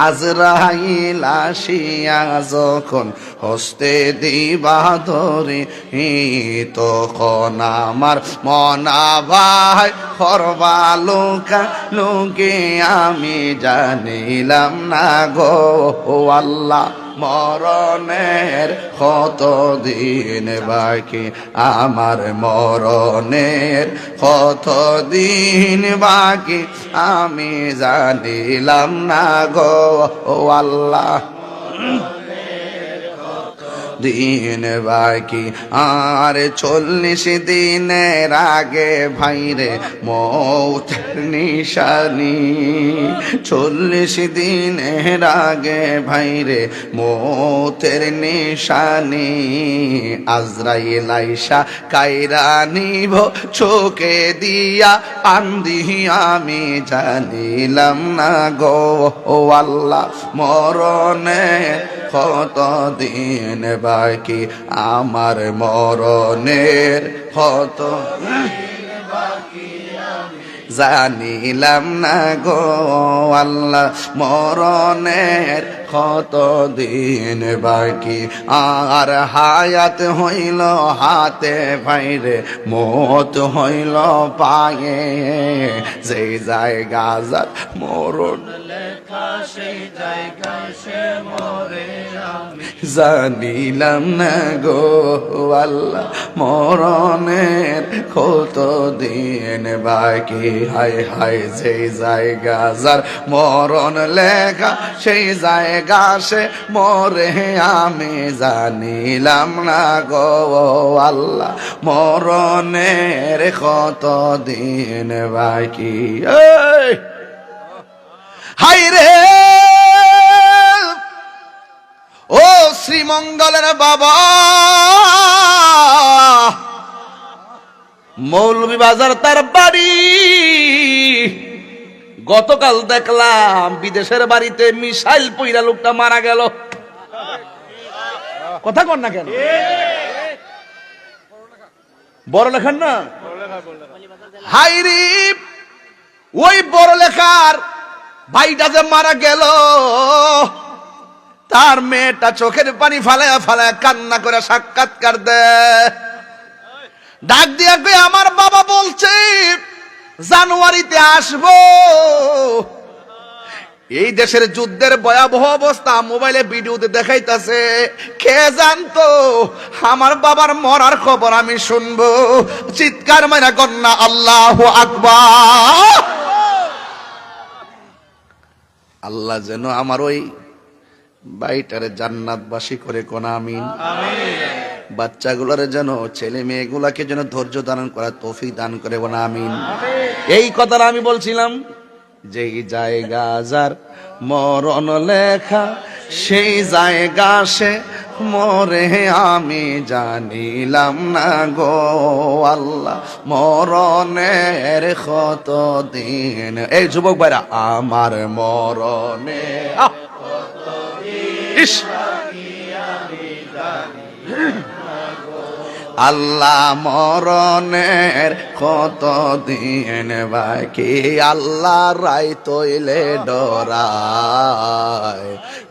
আজরাইল আসিয়া যখন হস্তে দিবা ধরে, তখন আমার মনা ভাই করবা লোকা লোকে আমি জানিলাম না গো আল্লাহ, মরণের কতদিন বাকি আমার মরণের কতদিন বাকি আমি জানিলাম না গো আল্লাহ, দিন বাকি আর 40 দিনের আগে ভাইরে মৌতের নিশানি, 40 দিনের আগে ভাইরে মৌতের নিশানি, আজরাইল আইসা কাইরা নিব চোখে দিয়া পান্দি আমি জানিলাম না গো আল্লাহ, মরণে কত দিন বাকি, আমার মরণের কত জানিলাম না গো আল্লাহ, মরণের কত দিন বাকি, আর হায়াত হইল হাতে বাইরে, মত হইল পায়ে, যে জায়গা যার মরণ লেখা সেই জায়গা সে মরে, জানিলাম না গো আল্লাহ, মরণের কত দিন বাকি, হায় হায় যে জায়গা যার মরণ লেখা সেই জায়গা সে মরে, আমি জানিলাম না গো আল্লাহ, মরণের কত দিন বাকি। হায় রে ও শ্রীমঙ্গলের বাবা, মৌলভীবাজার তার বাড়ি, গতকাল দেখলাম বিদেশের বাড়িতে মিসাইল পইরা লোকটা মারা গেল। কথা কন না কেন? বড় লেখার না হাইরি, ওই বড় লেখার ভাইটা যে মারা গেল, তার মেয়েটা চোখের পানি ফালায়া ফালায়া কান্না করে সাক্ষাৎকার দেয়, ডাক দিয়া কই আমার বাবা বলছে জানুয়ারিতে আসবো। এই দেশের যুদ্ধের ভয়াবহ অবস্থা মোবাইলে ভিডিওতে দেখাইতাছে, কে জানতো আমার বাবার মরার খবর আমি শুনবো। চিৎকার মাইরা কন্যা আল্লাহু আকবার। আল্লাহ যেন আমার ওই বাইটারে জান্নাতবাসী করে কোন আমিন। বাচ্চাগুলোর যেন, ছেলে মেয়েগুলাকে যেন ধৈর্য দান করা তৌফিক দান করে কোন আমিন। এই কথাটা আমি বলছিলাম, যেই জায়গা যার মরণ লেখা সেই জায়গা সে মরে, আমি জানিলাম না গো আল্লাহ, মরণের কত দিন। এই যুবক ভাইরা, আমার মরণে আল্লাহ মরণের কত দিন বাকি, আল্লাহ রাই তৈলে ডরায়,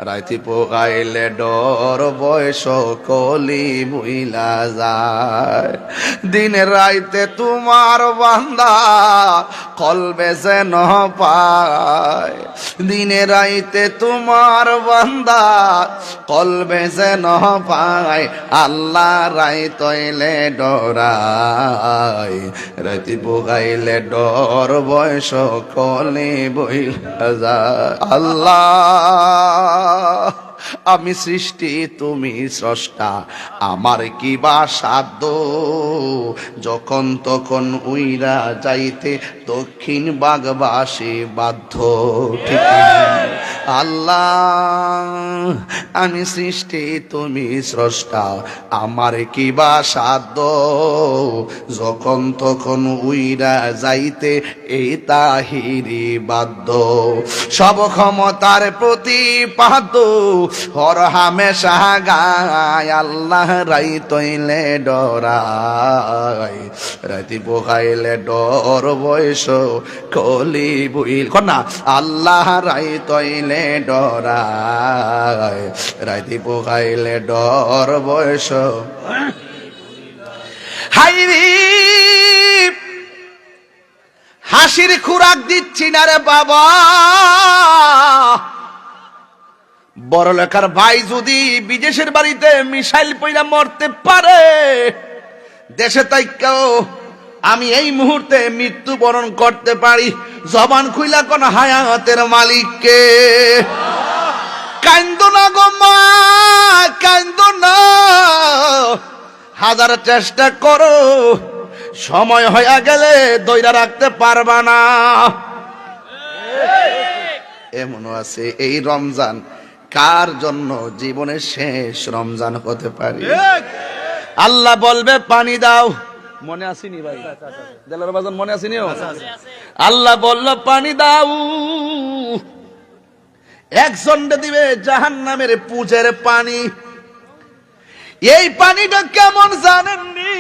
রাইতি পোগাইলে ডর বয়স কলি বুইলা যায়। দিনে রাইতে তোমার বান্দা কলবে যেন পায়, দিনে রাইতে তোমার বান্দা কলবে যেন পায়, আল্লাহ রাই তৈলে ডরায়, রাইতি পোগাইলে ডর বয়স কলি বুইলা যায়। আল্লাহ আমি সৃষ্টি তুমি স্রষ্টা, আমার কি বা সাধ্য, যখন তখন উইরা যাইতে দক্ষিণ বাগবাসী বাধ্য। ঠিক আল্লাহ আমি সৃষ্টি তুমি স্রষ্টা, আমার কি বা সাধ্য, যখন তখন উইরা যাইতে এই তাহিরি বাধ্য। সব ক্ষমতার প্রতিপাদ্য হর হামেশা গায়, আল্লাহ রাই তৈলে ডরায়, রাতি পোখাইলে ডর বয়স কলি বুইল কন্যা, আল্লাহ রাই তৈলে ডরায়, রাতি পোখাইলে ডর বয়স। হাইরি হাসির খুরাক দিচ্ছি না রে বাবা, বড় লেখার ভাই যদি বিদেশের বাড়িতে মিসাইল পইরা মরতে পারে, দেশে তাইকাও আমি এই মুহূর্তে মৃত্যুবরণ করতে পারি। জবান খুইলা কোন হায়াতের মালিককে। কান্দো না গো মা, কান্দো না, হাজার চেষ্টা করো, সময় হয়ে গেলে দইরা রাখতে পারবা না। এমনও আছে এই রমজান কার জন্য জীবনের শেষ রমজান হতে পারে। আল্লাহ বলবে পানি দাও, মনে আসেনি ভাই দেলার বাজান, মনে আসেনি? আল্লাহ বলল পানি দাও, একজনকে দিবে জাহান্নামের পুজের পানি। এই পানিটা কেমন জানেননি?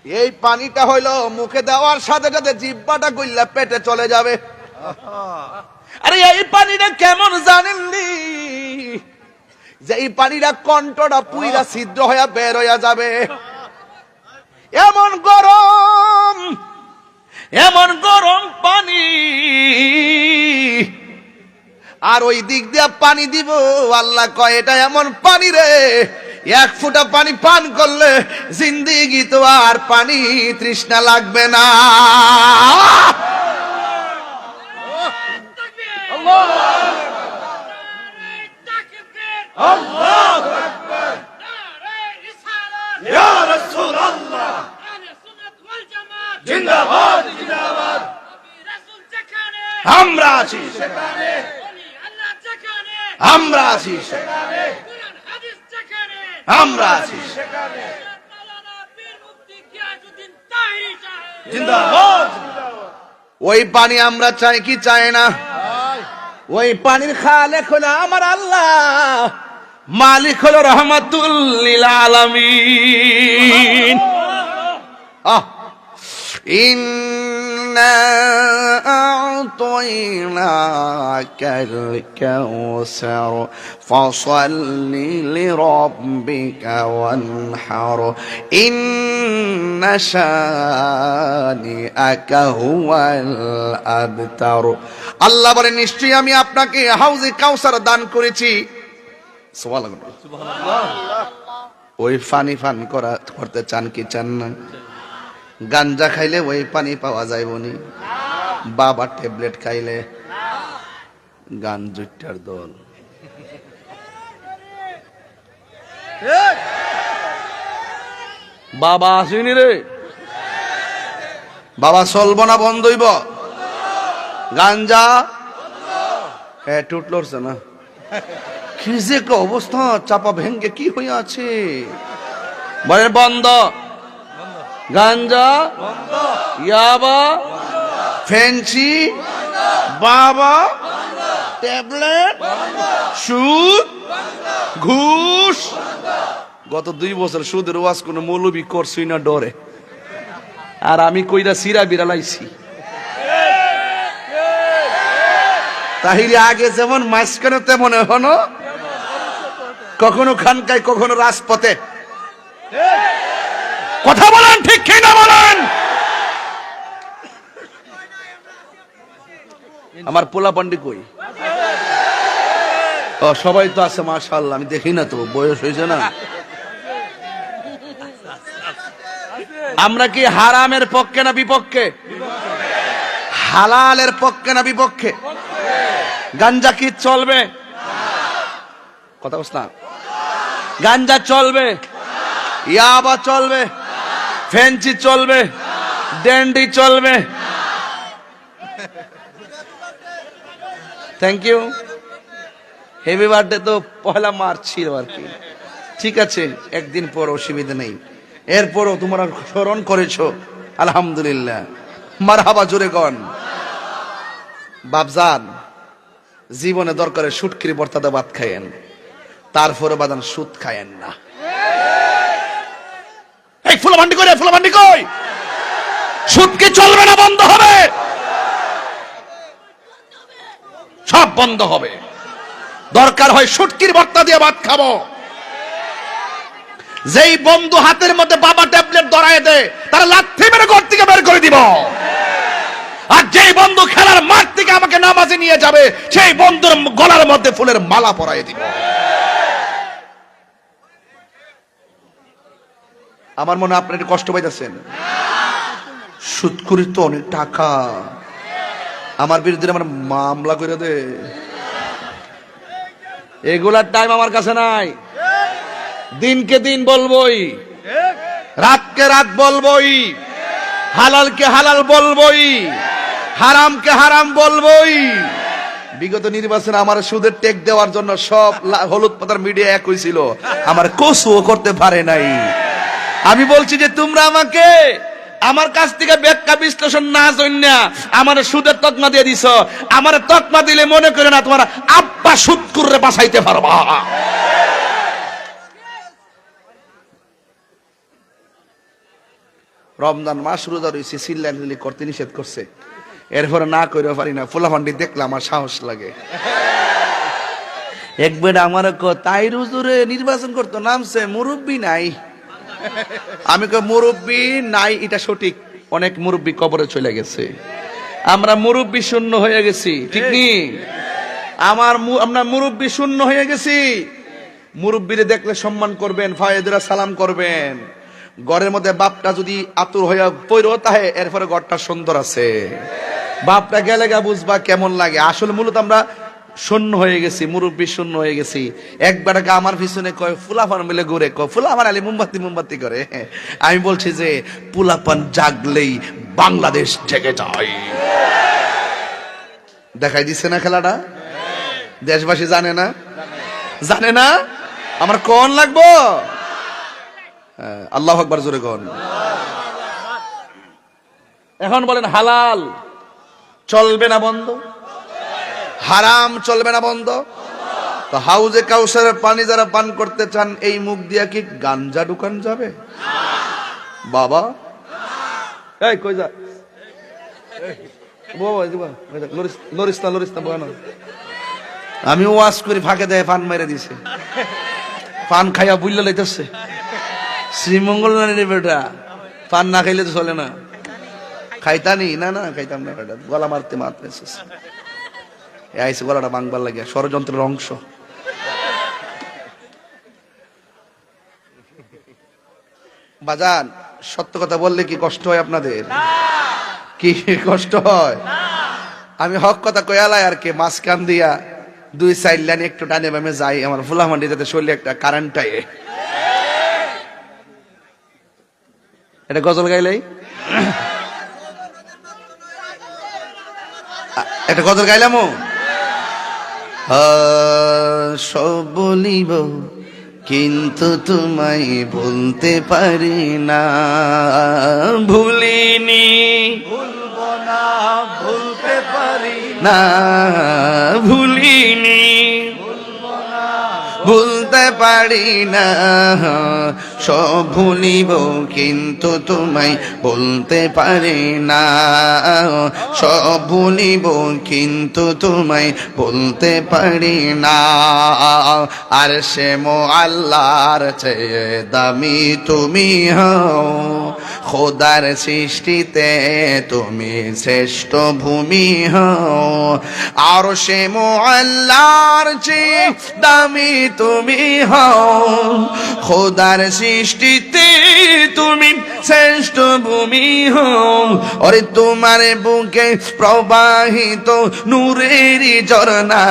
এই পানিটা হইলো মুখে দেওয়ার সাথে সাথে জিহ্বাটা গইল্লা পেটে চলে যাবে। আরে এই পানিটা কেমন জানেননি? যে এই পানিটা কণ্ঠটা পুইরা ছিদ্র হইয়া বের হইয়া যাবে। এমন গরম, এমন গরম পানি। আর ওই দিক দিয়া পানি দিব, আল্লাহ কয় এটা এমন পানি রে, এক ফোঁটা পানি পান করলে জিন্দেগি তো আর পানি তৃষ্ণা লাগবে না। আমরা আছি সেখানে, আমরা আছি সেখানে, আমরা আছি সেখানে। জিন্দাবাদ। ওই পানি আমরা চাই কি চাই না? ওই পানির খালেক হলো আমার আল্লাহ, মালিক হলো রহমাতুল লিল আলামিন। ইন্না আ'তাইনাকাল কাউসার ফাসাল্লি লিরাব্বিকা ওয়ানহার ইন্না শানিআকা হুয়াল আবতার। আল্লাহ বলে নিশ্চয়ই আমি আপনাকে হাউজে কাউসার দান করেছি। সুবহানাল্লাহ। ওই পানি পান করতে চান কি চান না? গাঞ্জা খাইলে ওই পানি পাওয়া যায় বনি? বাবা ট্যাবলেট খাইলে গাঞ্জুটার দল। বাবা আসেনি রে, বাবা চলব না বন্ধ হইব? গাঞ্জা টুট লড়ছে না? কি যে অবস্থা, চাপা ভেঙ্গে কি হয়ে আছে? বলে বন্ধ, গাঞ্জা ইয়াবা ফেন্সি বাবা ট্যাবলেট সুদ ঘুষ। গত 2 বছর সুদের ওয়াজ কোন মৌলবি করছি না ডরে। আর আমি কইরা সিরা বিড়ালাইছি। তাহিলে আগে যেমন মাঝখানে তেমন এখনো, কখনো খানকায় কখনো রাজপথে। কথা বলেন ঠিক কি না বলেন? আমার পোলা পান্ডি কই? ও সবাই তো আছে মাশাআল্লাহ, আমি দেখি না তো, বয়স হয়েছে না। আমরা কি হারামের পক্ষে না বিপক্ষে? হালালের পক্ষে না বিপক্ষে? গাঞ্জা কি চলবে? কথা বলছ না? গাঞ্জা চলবে, ইয়াবা চলবে, ফেন্সি চলবে, ড্যান্ডি চলবে। Thank you. হ্যাপি বার্থডে তো 1 মার্চ ছিল আর কি। ঠিক আছে, একদিন পর অসুবিধা নেই। এরপরও তোমরা স্মরণ করেছো, আলহামদুলিল্লাহ। মারহাবা জোরে গন। বাপজান, জীবনে দরকারে সুটকিরি বর্তাদা ভাত খায়েন, তারপরে বাদান সুদ খায়েন না। এই ফুলাভান্ডি কই রে, ফুলাভান্ডি কই? সুদ কি চলবে না বন্ধ হবে? সব বন্ধ হবে। দরকার হয় সুটকির ভর্তা দিয়ে ভাত খাবো। যেই বন্ধু হাতের মধ্যে বাবা ট্যাবলেট ধরায় দেয়, তারা লাথি মেরে ঘর থেকে বের করে দিব। আর যেই বন্ধু খেলার মাঠ থেকে আমাকে নামাজে নিয়ে যাবে, সেই বন্ধুর গলার মধ্যে ফুলের মালা পরায় দিব। আমার মনে আপনার একটু কষ্ট পাইতেছেন। সুদখুরি তো অনেক টাকা। আমার বিরুদ্ধে আমার মামলা করে দে। এগুলার টাইম আমার কাছে নাই। দিনকে দিন বলবোই, রাতকে রাত বলবোই, হালালকে হালাল বলবোই, হারামকে হারাম বলবোই। বিগত নির্বাচনে আমার সুদের টেক দেওয়ার জন্য সব হলুদ পাতার মিডিয়া এক হয়েছিল, আমার কসুও করতে পারে নাই। আমি বলছি যে তোমরা আমাকে আমার কাছ থেকে ব্যাখ্যা বিশ্লেষণ না জন্যা আমার সুদের তকমা দিয়ে দিছ। আমার তকমা দিলে মনে করে না তোমার আব্বা সুদ করে বাঁচাইতে পারবা। রমজান মাস রোজা রয়েছে, চিল্লাচিল্লি করতে নিষেধ করছে, এরপরে না করে পারি না। ফুলাফান্ডি দেখলে আমার সাহস লাগে। একবার আমার তাই হুজুরে নির্বাচন করতো, নামছে মুরব্বী নাই। আমি কই মুরব্বী নাই, এটা সঠিক, অনেক মুরব্বী কবরে চলে গেছে, আমরা মুরব্বী শূন্য হয়ে গেছি, ঠিক নি? আমরা মুরব্বী শূন্য হয়ে গেছি। মুরব্বীরে দেখলে সম্মান করবেন, ফায়েদরা সালাম করবেন। ঘরের মধ্যে বাপটা যদি আতুর হইয়া পইরো তাহে এরপরে ঘরটা সুন্দর আছে, বাপটা গেলে গা বুঝবা কেমন লাগে। আসলে মূলত আমরা শূন্য হয়ে গেছি, মুরব্বী শূন্য হয়ে গেছি। একবার আমার পিছনে কয় ফুলাপান মিলে ঘুরে, কয় ফুলাপান আলী মোমবাতি করে। আমি বলছি যে পুলাপান জাগলেই বাংলাদেশ জেগে যায়। দেখাই দিচ্ছে না খেলাটা? দেশবাসী জানে না? জানে না? আমার কোন লাগবো? আল্লাহু আকবার জোরে কোন। এখন বলেন হালাল চলবে না বন্ধ, হারাম চলবে না বন্ধ। তো হাউজে কাউসারের পানি যারা পান করতে চান এই মুখ দিয়া কি গাঞ্জা ঢুকান যাবে? বাবা এই কই যা আমি ওয়াজ করি, ফাঁকে দেয় পান মেরে দিছে, পান খাইয়া বুঝলে লাইতেছে। শ্রীমঙ্গল নারী বেটা পান না খাইলে তো চলে না। খাইতানি না, না খাইতাম না বেটা, গলা মারতে মারতে আইসে গলাটা ভাঙবার লাগিয়া, ষড়যন্ত্রের অংশ। বাজান সত্য কথা বললে কি কষ্ট হয় আপনাদের? কি কষ্ট হয়? আমি হক কথা কয়ালাই আর কি, মাঝখান দিয়া 2-4 লাইন একটু টানে বামে যাই, আমার ফুলামান্ডি যাতে শরীরে একটা কারেন্টটাই। এটা গজল গাইলেই একটা গজল গাইলাম, সব বলিব কিন্তু তোমায় বলতে পারি না, ভুলিনি ভুলবো না, ভুলতে পারি না, ভুলিনি ভুলতে পারি না, সব ভুলিব কিন্তু তোমায় বলতে পারি না, সব ভুলিব কিন্তু তোমায় বলতে পারি না। আর সে আল্লাহর চেয়ে দামি তুমি হও, খোদার সৃষ্টিতে তুমি শ্রেষ্ঠ ভূমি হও। আর সে আল্লাহর চেয়ে দামি তুমি হও, খোদার সৃষ্টিতে তুমি শ্রেষ্ঠ ভূমি হও। ওরে তোমার বুকে প্রবাহিত নূরের ঝরনা,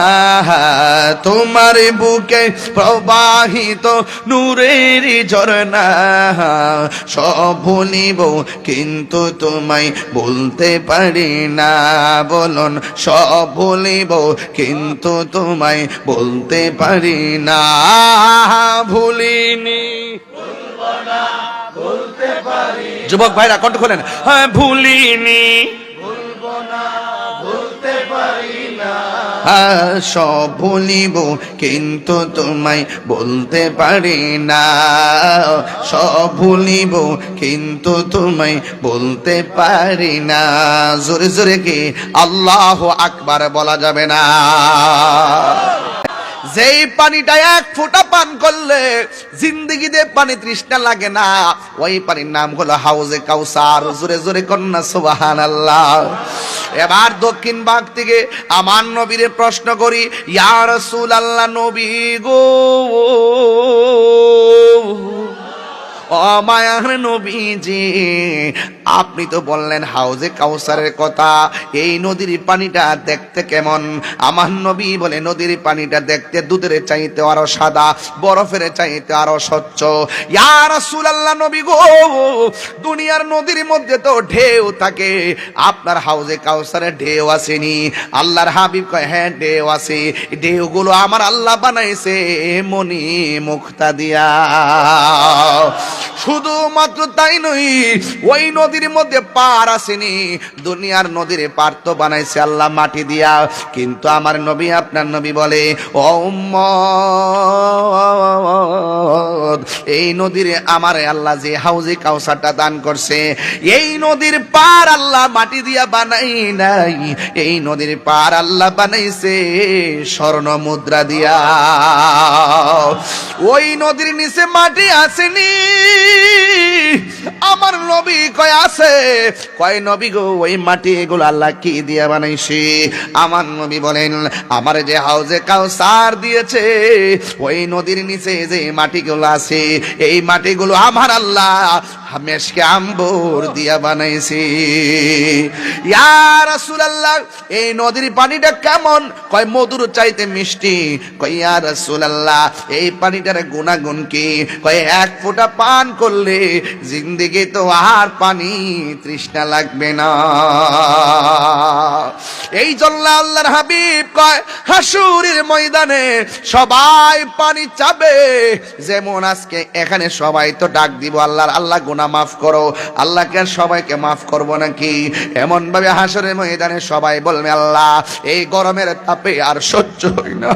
তোমার বুকে প্রবাহিত নূরের ঝরনা, সব ভুলিব কিন্তু তোমায় বলতে পারি না। বলুন সব ভুলিব কিন্তু তোমায় বলতে পারি না, ভুলিনি ভুলবো না, বলতে পারি। যুবক ভাইরা কণ্ঠ খোলেন, হ্যাঁ ভুলিনি ভুলবো না, বলতে পারি না, সব ভুলিব কিন্তু তোমায় বলতে পারি না, সব ভুলিব কিন্তু তোমায় বলতে পারি না। জোরে জোরে কি আল্লাহু আকবার বলা যাবে না? যেই পানিটা এক ফোঁটা পান করলে জিন্দেগিতে পানি তৃষ্ণা লাগে না, ওই পানির নাম হলো হাউজে কাউসার। জোরে জোরে কন্যা সুবহানাল্লাহ। এবার দক্ষিণ ভাগ থেকে আমার নবীরে প্রশ্ন করি, ইয়া রাসূলুল্লাহ, নবী গো, ও মায়ার নবীজি, আপনি তো বললেন হাউজে কাউসারের কথা, এই নদীর পানিটা দেখতে কেমন? আমার নবী বলে নদীর পানিটা দেখতে দুধের চাইতে আরো সাদা, বরফের চাইতে আরো স্বচ্ছ। ইয়া রাসূলুল্লাহ, নবী গো, দুনিয়ার নদীর মধ্যে তো ঢেউ থাকে, আপনার হাউজে কাউসারে ঢেউ আসেনি? আল্লাহর হাবিব কয়, হ্যাঁ ঢেউ আছে, ঢেউগুলো আমার আল্লাহ বানাইছে মনি মুক্তা দিয়া। শুধুমাত্র তাই নয়, ওই নদী নদীর মধ্যে পার আসেনি, দুনিয়ার নদীর পার তো বানাইছে আল্লাহ মাটি দিয়া, কিন্তু আমার নবী আপনার নবী বলে, ও উম্মত, এই নদীর আমার আল্লাহ যে হাউজে কাউসারটা দান করছে, এই নদীর পার আল্লাহ মাটি দিয়া বানাই নাই, এই নদীর পার আল্লাহ বানাইছে স্বর্ণ মুদ্রা দিয়া। ওই নদীর নিচে মাটি আসেনি, আমার নবী কয় আছে, কয় নবী গো ওই মাটি এগুলো আল্লাহ কি দিয়া বানাইছে? আমার নবী বলেন, আমার যে হাউজে কাউসার দিয়েছে ওই নদীর নিচে যে মাটিগুলো আছে, এই মাটিগুলো আমার আল্লাহ মেশকে আম্বর দিয়া বানাইছে। ইয়া রাসূলুল্লাহ, এই নদীর পানিটা কেমন? কয় মধুর চাইতে মিষ্টি। কয় ইয়া রাসূলুল্লাহ, এই পানিটার গুণাগুণ কি? কয় এক ফোঁটা পান করলে জিন্দেগি তো আর পানি তৃষ্ণা লাগবে না। এই জন্য আল্লাহর হাবিব কয়, হাসুরের ময়দানে সবাই পানি চাবে, যেমন আজকে এখানে সবাই তো ডাক দিব আল্লাহর, আল্লাহ গুনাহ মাফ করো। আল্লাহকে সবাইকে মাফ করব নাকি? এমন ভাবে হাসরের ময়দানে সবাই বলবে, আল্লাহ এই গরমের তাপে আর সহ্য হয় না,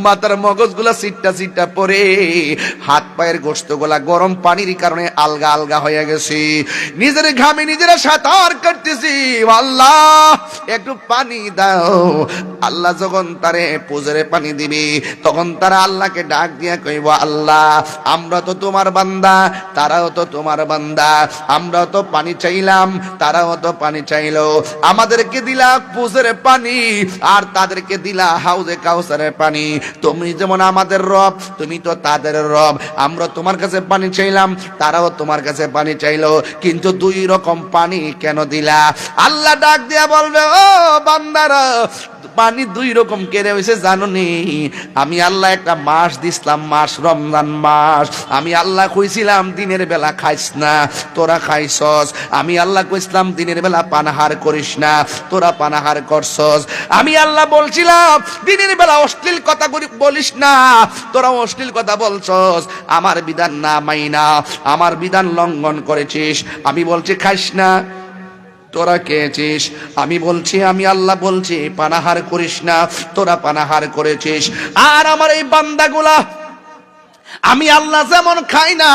মাথার মগজগুলা সিটটা সিটটা পরে, হাত পায়ের গোশতগুলা গরম পানির কারণে আলগা আলগা হয়ে গেছে, নিজের ঘামে নিজেরা সাঁতার কাটতেছি, আল্লাহ একটু পানি দাও। আল্লাহ যখন তারে পুজরে পানি দিবি, তখন তারা আল্লাহকে ডাক দিয়া কইব, আল্লাহ আমরা তো তোমার বান্দা, তারাও তো তোমার বান্দা, আমরাও তো পানি চাইলাম, তারাও তো পানি চাইলো, আমাদেরকে দিলা পুজরে পানি আর তাদেরকে দিলা হাউজে কাউসারের পানি। তুমি যেমন আমাদের রব, তুমি তো তাদের রব, আমরা তোমার কাছে পানি চাইলাম, তারাও তোমার কাছে পানি চাইলো, কিন্তু দুই রকম পানি কেন দিলা? আল্লাহ ডাক দিয়া বলবে, ও বান্দারা, পানি দুই রকম কেড়ে হয়েছে জানো নি? আমি আল্লাহ একটা মাস দিছিলাম, মাস রমজান মাস। আমি আল্লাহ কইছিলাম দিনের বেলা খাইস না, তোরা খাইছস। আমি আল্লাহ কইছিলাম দিনের বেলা পানাহার করিস না, তোরা পানাহার করছস। আমি আল্লাহ বলছিলাম দিনের বেলা অশ্লীল কথা বলিস না, তোরা অশ্লীল কথা বলছস। আমার বিধান না মাইনা আমার বিধান লঙ্ঘন করেছিস। আমি বলছি খাইস না, তোরা খেয়েছিস। আমি বলছি, আমি আল্লাহ বলছি পানাহার করিস না, তোরা পানাহার করেছিস। আর আমার এই বান্দাগুলা আমি আল্লাহ যেমন খাই না,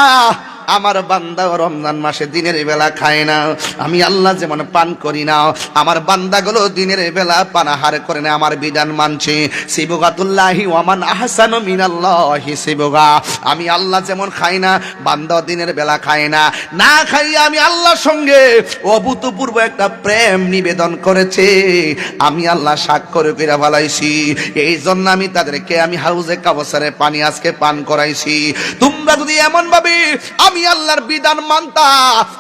আমার বান্দা রমজান মাসে দিনের বেলা খায় না। আমি আল্লাহ যেমন পান করি না, আমার বান্দাগুলো দিনের বেলা পানাহার করে না, আমার বিধান মানছে। সিবগাতুল্লাহি ওয়া মান আহসানু মিনাল্লাহি সিবগা। আমি আল্লাহ যেমন খাই না, বান্দা দিনের বেলা খায় না। না খাইয়া আমি আল্লাহর সঙ্গে অভূতপূর্ব একটা প্রেম নিবেদন করেছে, আমি আল্লাহ স্বাক্ষর করে ফেলাইছি। এই জন্য আমি তাদেরকে আমি হাউজে কাউসারে পানি আজকে পান করাইছি। তোমরা যদি এমন ভাবে আমি আল্লাহর বিধান মানতা,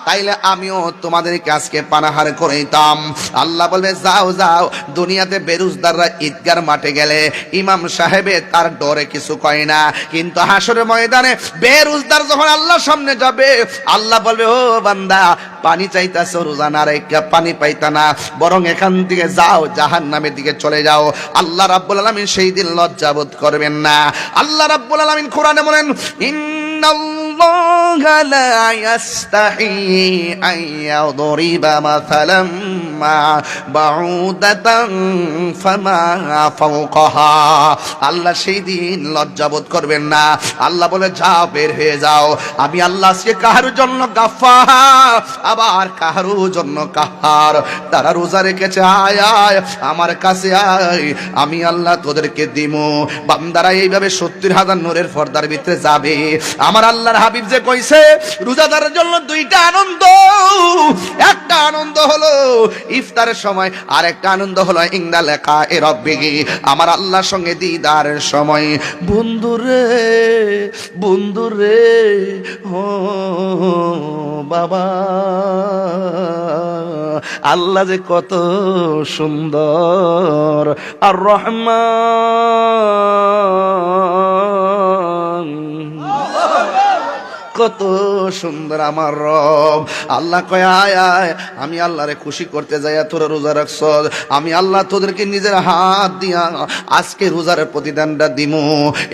তাইলে আমিও তোমাদেরকে আজকে পানাহার করাইতাম। আল্লাহ বলবে, যাও যাও। দুনিয়াতে বেরুজদাররা ঈদগার মাঠে গেলে ইমাম সাহেবে তার ডরে কিছু কয় না, কিন্তু হাসরের ময়দানে বেরুজদার যখন আল্লাহর সামনে যাবে, আল্লাহ বলবে, ও বান্দা পানি চাইতাছো, রোজানা রেখা পানি পাইতা না, বরং এখান থেকে যাও, জাহান্নামের দিকে চলে যাও। আল্লাহ রাব্বুল আলামিন সেই দিন লজ্জাবোধ করবেন না। আল্লাহ রাব্বুল আলামিন কোরআনে বলেন, ইন্নাল্লাহা লা ইয়াস্তাহি আন ইয়াদরিবা মাসালাম মা বাউদাতান ফামা ফাওকাহা। আল্লাহ সেই দিন লজ্জাবোধ করবেন না। আল্লাহ বলে, যাও, বের হয়ে যাও। আমি আল্লাহ আজকে কাহার জন্য গাফফার, আবার কাহারও জন্য কাহার। তারা রোজা রেখেছে, আয় আয় আমার কাছে আয়, আমি আল্লাহ তোদেরকে দিমু। বান্দারা এইভাবে 70,000 নূরের পর্দার ভিতরে যাবে। আমার আল্লাহর হাবিব যে কইছে রোজাদারের জন্য দুইটা আনন্দ, একটা আনন্দ হলো ইফতারের সময়, আর একটা আনন্দ হলো ইংদা লেখা এ রব্বিগি, আমার আল্লাহর সঙ্গে দিদারের সময়। বন্ধুরে বন্ধুরে, ও বাবা, আল্লাহ যে কত সুন্দর, আর রহমান কত সুন্দর আমার রব। আল্লাহ কয় আয় আয়, আমি আল্লাহরে খুশি করতে যাই তোরা রোজা রাখছ, আমি আল্লাহ তোদেরকে নিজের হাত দিয়া আজকে রোজার প্রতিদানটা দিমু।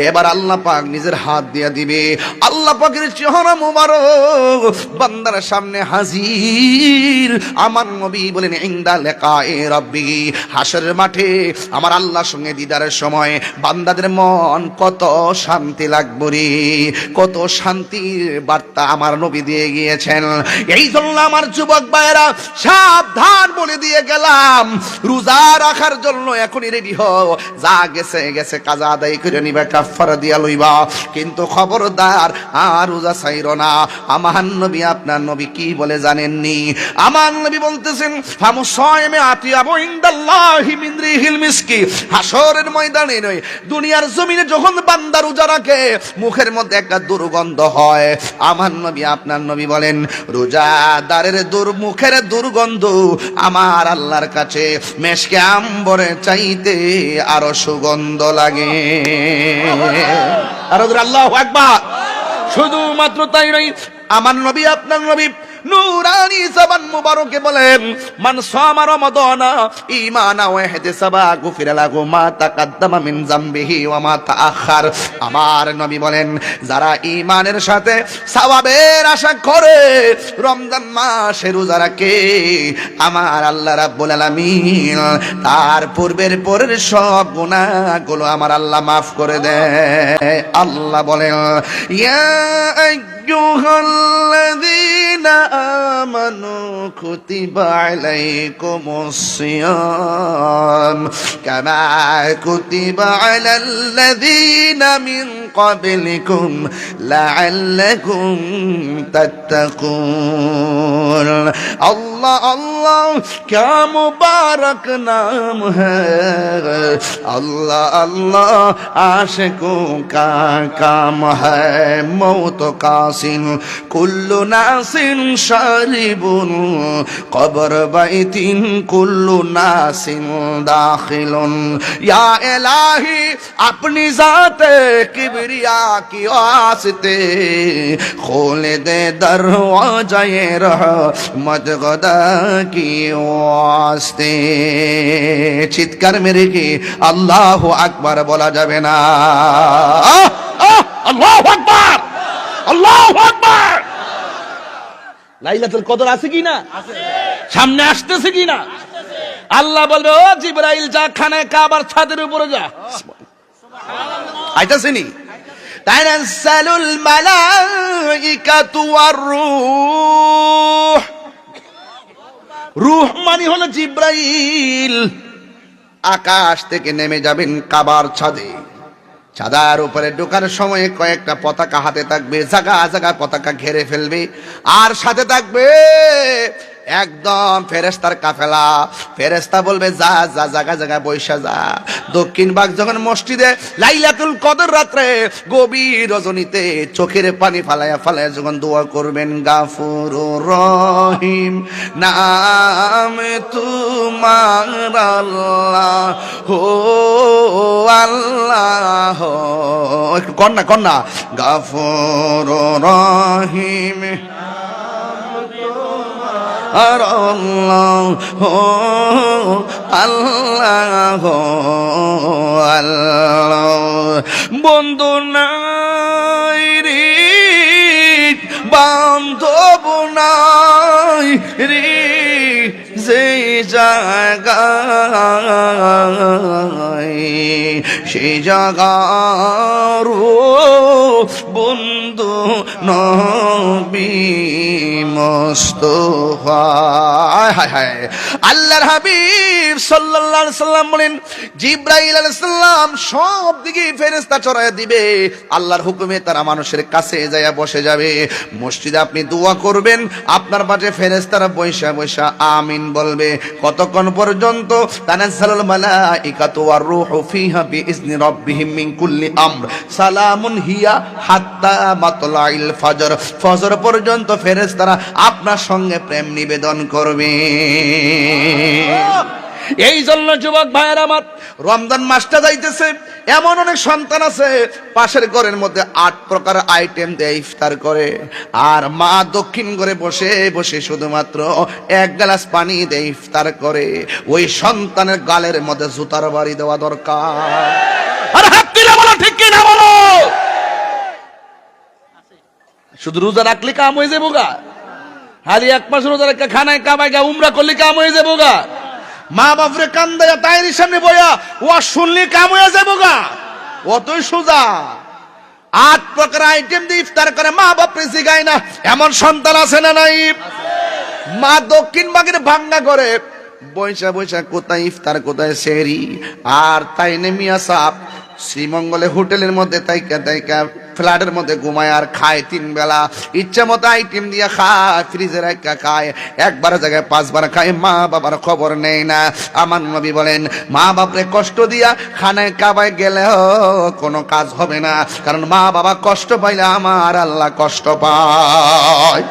এবার আল্লাহ পাক নিজের হাত দিয়া দিবে। আল্লাহ পাকের চেহারা মুবারক বান্দার সামনে হাজির। আমার নবী বলেন ইনদা লিকায়ে রাব্বি, হাশরের মাঠে আমার আল্লাহর সঙ্গে দিদারের সময় বান্দাদের মন কত শান্তি লাগবে রে, কত শান্তির বার্তা আমার নবী দিয়ে গিয়েছেন। এই জন্য আমার যুবক ভাইরা সাবধান বলে দিয়ে গেলাম, রোজা রাখার জন্য এখনই রেডি হও। যা গেছে গেছে, কাজা আদায় করে নিবা, কাফারা দিয়া লইবা, কিন্তু খবরদার আর রোজা ছাইরো না। আমার নবী আপনার নবী কি বলে জানেননি? আমার নবী বলতেছেন ফামু সায়মে আতিয়াবু ইনদাল্লাহি মিন রিহিল মিসকি। হাশরের ময়দানে নয়, দুনিয়ার জমিনে যখন বান্দা রোজা রাখে মুখের মধ্যে একটা দুর্গন্ধ হয়। আমার নবী আপনার নবী বলেন রোজাদারের মুখের দুর্গন্ধ আমার আল্লাহর কাছে মেশকে আম্বরে চাইতে আরো সুগন্ধ লাগে। আর আল্লাহু আকবার। শুধুমাত্র তাই নয়, আমার নবী আপনার নবী নূরানি জবান মুবারকে বলেন মান সামা রমাদানা ঈমানা ওয়া ইহতিসাবা গুফিরা লাহু মা তাকাদ্দামা মিন যামবিহি ওয়া মা তাআখার। আমার নবী বলেন যারা ঈমানের সাথে সওয়াবের আশা করে রমজান মাসে রোজা রাখে, আমার আল্লাহ রাব্বুল আলামিন তার পূর্বের পরের সব গুনাহগুলো আমার আল্লাহ মাফ করে দেয়। আল্লাহ বলেন ইয়া আইয়ুহাল্লাযীনা আমানু কুতিবা আলাইকুমুস সিয়াম কামা কুতিবা আলাল্লাযীনা মিন ক্বাবলিকুম লাআল্লাকুম তাত্তাকুন। আল্লাহ আল্লাহ क्या मुबारक नाम है, अल्लाह अल्लाह आशिकों का काम है। मौत कासिन कुल्लु नासिन शारिबुन कब्र बैतिन कुल्लु नासिन दाखिलुन। या इलाही अपनी जाते किबरिया की वास्ते खोल दे दरवाज़े रहमत खुदा की वास्ते। চিৎকার মেরে কি আল্লাহু আকবার বলা যাবে না? আল্লাহু আকবার, আল্লাহু আকবার। লাইলাতুল কদর আছে কি না? আছে। সামনে আসতেছে কি না? আসতেছে। আল্লাহ বলবে ও জিবরাইল যা খানে কাবার ছাদের উপরে যা। সুবহানাল্লাহ। আইতাছে নি? তানাজ্জালুল মালাইকাতু ওয়ার রূহ। রূহ মানে হলো জিবরাইল। আকাশ থেকে নেমে যাবেন কাবার ছাদে। ছাদার উপরে ঢোকার সময় কয়েকটা পতাকা হাতে থাকবে, জায়গা জায়গা পতাকা ঘিরে ফেলবে, আর সাথে থাকবে একদম ফেরেশতার কাফেলা। ফেরেশতা বলবে যা যা জায়গা জায়গা বৈশা যা। দক্ষিণ ভাগ যখন মসজিদে লাইলাতুল কদর রাত্রে গভীর রজনীতে চোখের পানি ফালায়া ফালায়া যখন দোয়া করবেন গাফুরুর রহিম নাম তোমার আল্লাহ হো আল্লাহ। একটু কন্যা কন্যা গাফুরুর রহিম আর আল্লাহ আল্লাহ আল্লাহ। বন্ধু নাই রে বান্ধব নাই রে যে জায়গায় সেই জায়গার বন্ধু নবী মুস্তাফা। হায় হায়, আল্লাহর হাবিব সাল্লাল্লাহু আলাইহি সাল্লাম বলেন জিবরাইল আলাইহিস সালাম সব দিকে ফেরেশতা চড়ায় দিবে। আল্লাহর হুকুমে তারা মানুষের কাছে যায় বসে যাবে। মসজিদে আপনি দোয়া করবেন, আপনার পাশে ফেরেশতারা বৈশা বৈশা আমিন বলবে। কতক্ষণ পর্যন্ত? তানাজ্জালুল মালাইকাতু ওয়ার রূহু ফিহা বিইজনি রাব্বিহিম মিন কুল্লি আমর সালামুন হিয়া হাত্তা মাতলাইল ফজর। ফজর পর্যন্ত ফেরেশতারা আপনার সঙ্গে প্রেম নিবেদন করবে। এই জন্য যুবক ভাইয়ের আমার, রমজান মাসটা যাইতেছে, এমন অনেক সন্তান আছে পাশের ঘরের মধ্যে 8 প্রকার আইটেম দিয়ে ইফতার করে, আর মা দক্ষিণ ঘরে বসে বসে শুধুমাত্র 1 গ্লাস পানি দিয়ে ইফতার করে। ওই সন্তানের গালের মধ্যে জুতার বাড়ি দেওয়া দরকার। আর হাত তুলে বলো ঠিক কি না বলো। শুধু রোজা রাখলে কাম হয়ে যাবো গা? হালি 1 মাস রোজা রেখে খানায় কামাই গা উমরা করলে কাম হয়ে যাবো গা? মা বাপরে কান্দায়া তাইরি সামনে বইয়া ও শুনলি কাম হয়ে যাবো গা? অতই সোজা। 8 প্রকার আইটেম দিয়ে ইফতার করে, মা বাপরে জিগায় না। এমন সন্তান আছে না নাই? মা দক্ষিণ বাগের ভাঙ্গা করে বৈশা বৈশা কোথায় ইফতার কোথায় সেহরি, আর তাই নেমিয়া সাপ শ্রীমঙ্গলে হোটেলের মধ্যে তাইকা ফ্ল্যাটের মধ্যে ঘুমায় আর খায় 3 বেলা, ইচ্ছা মতো আইটেম দিয়ে খায়, ফ্রিজে রাখা খায়, একবার জায়গায় 5 বার খায়, মা বাবার খবর নেই না। আমার নবী বলেন, মা বাপরে কষ্ট দিয়া খানায় কাবায় গেলেও কোনো কাজ হবে না, কারণ মা বাবা কষ্ট পাইলে আমার আল্লাহ কষ্ট পায়।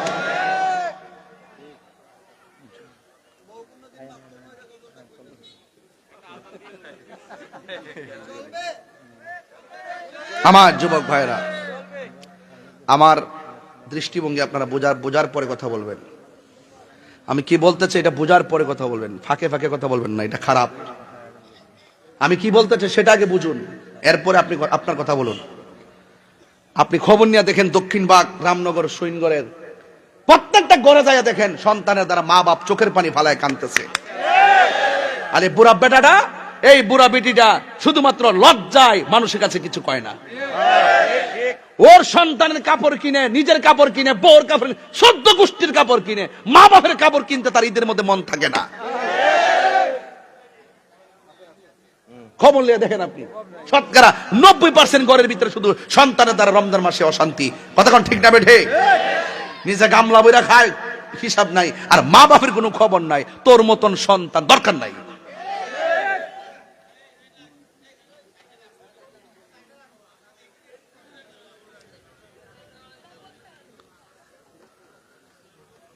আমার যুবক ভাইরা, আমার দৃষ্টিভঙ্গি আপনারা বোঝার পরে কথা বলবেন। আমি কি বলতে চাই এটা বোঝার পরে কথা বলবেন, ফাঁকে ফাঁকে কথা বলবেন না, এটা খারাপ। আমি কি বলতে চাই সেটা আগে বুঝুন, এরপরে আপনি আপনার কথা বলুন। আপনি খবর নিয়ে দেখেন দক্ষিণবাগ, রামনগর, সৈনগরের প্রত্যেকটা ঘরে যায় দেখেন সন্তানের দ্বারা মা বাপ চোখের পানি ফালায় কাঁদতেছে। আরে বুড়া বেটাটা, এই বুড়া বেটিটা শুধুমাত্র লজ্জায় মানুষের কাছে কিছু কয় না। ওর সন্তানের কাপড় কিনে, নিজের কাপড় কিনে, বউর কাপড়, 14 গোষ্ঠীর কাপড় কিনে, মা বাপের কাপড় কিনতে তার ঈদের মধ্যে মন থাকে না। খবর নিয়ে দেখেন আপনি, শতকরা 90% ঘরের ভিতরে শুধু সন্তানের দ্বারা রমজান মাসে অশান্তি। কতক্ষণ ঠিক না বেঠে? নিজে গামলা বইরা খায়, হিসাব নাই, আর মা বাপের কোনো খবর নাই। তোর মতন সন্তান দরকার নাই।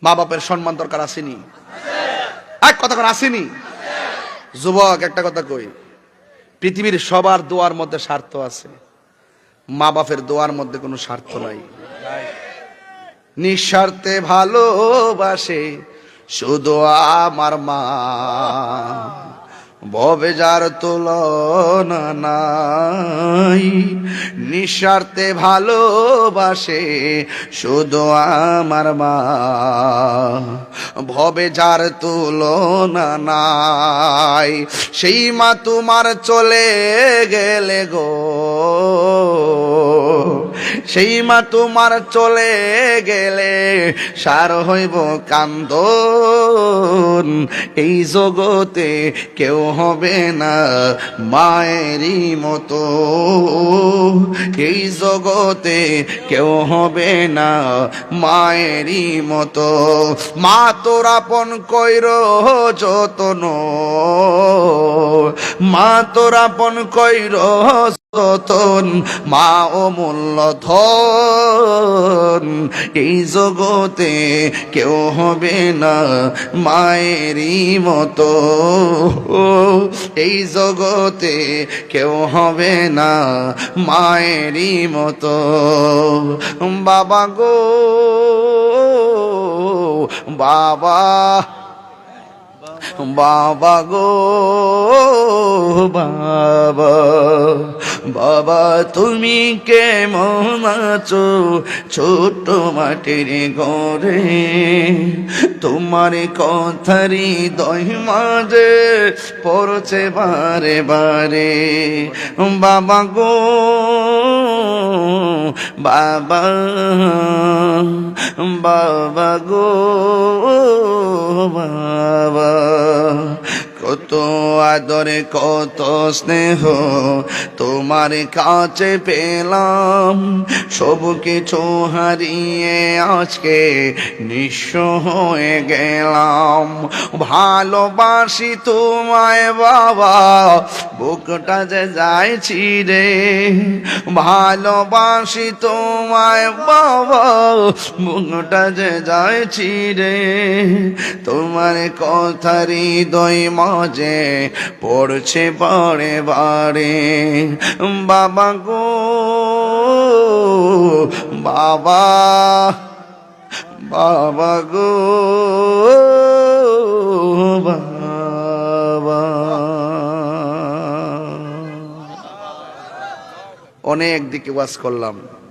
মা বাপের সম্মান দরকার আসেনি? এক কথা করে আসেনি? যুবক একটা কথা কই, পৃথিবীর সবার দোয়ার মধ্যে স্বার্থ আছে, মা বাপের দোয়ার মধ্যে কোনো স্বার্থ নাই। নিঃস্বার্থে ভালোবাসে শুধু আমার মা, ভবে যার তুলনা নাই। নিঃস্বার্থে ভালোবাসে শুধু আমার মা, ভবে যার তুলনা নাই। সেই মা তোমার চলে গেলে গো, সেই মা তোমার চলে গেলে সার হইব কান্দন। এই জগতে কেউ হবে না মায়েরই মতো, এই জগতে কেউ হবে না মায়েরই মতো। মা তোর আপন কইর যতন, মা তোর আপন কইর যতন, মা অমূল্য ধন। এই জগতে কেউ হবে না মায়েরই মতো, এই জগতে কেউ হবে না মায়েরই মতো। বাবা গো বাবা, বাবা গো বাবা, বাবা তুমি কেমন আছো ছোট মাটির ঘরে? তোমার কথারি হৃদয় মাঝে পড়ছে বারে বারে। বাবা গো বাবা, বাবা গো বাবা, কত আদরে কত স্নেহ তোমার কাছে পেলাম, সব কিছু হারিয়ে আজকে নিঃস্ব হয়ে গেলাম। ভালোবাসি তোমায় বাবা, বুকটা যে যায় ছিঁড়ে। ভালোবাসি তোমায় বাবা, বুকটা যে যায় ছিঁড়ে। তোমার কথার হৃদয় যে পড়ছে বারে বারে। বাবা গো বাবা, বাবা গো বাবা। অনেক দিকে ওয়াজ করলাম।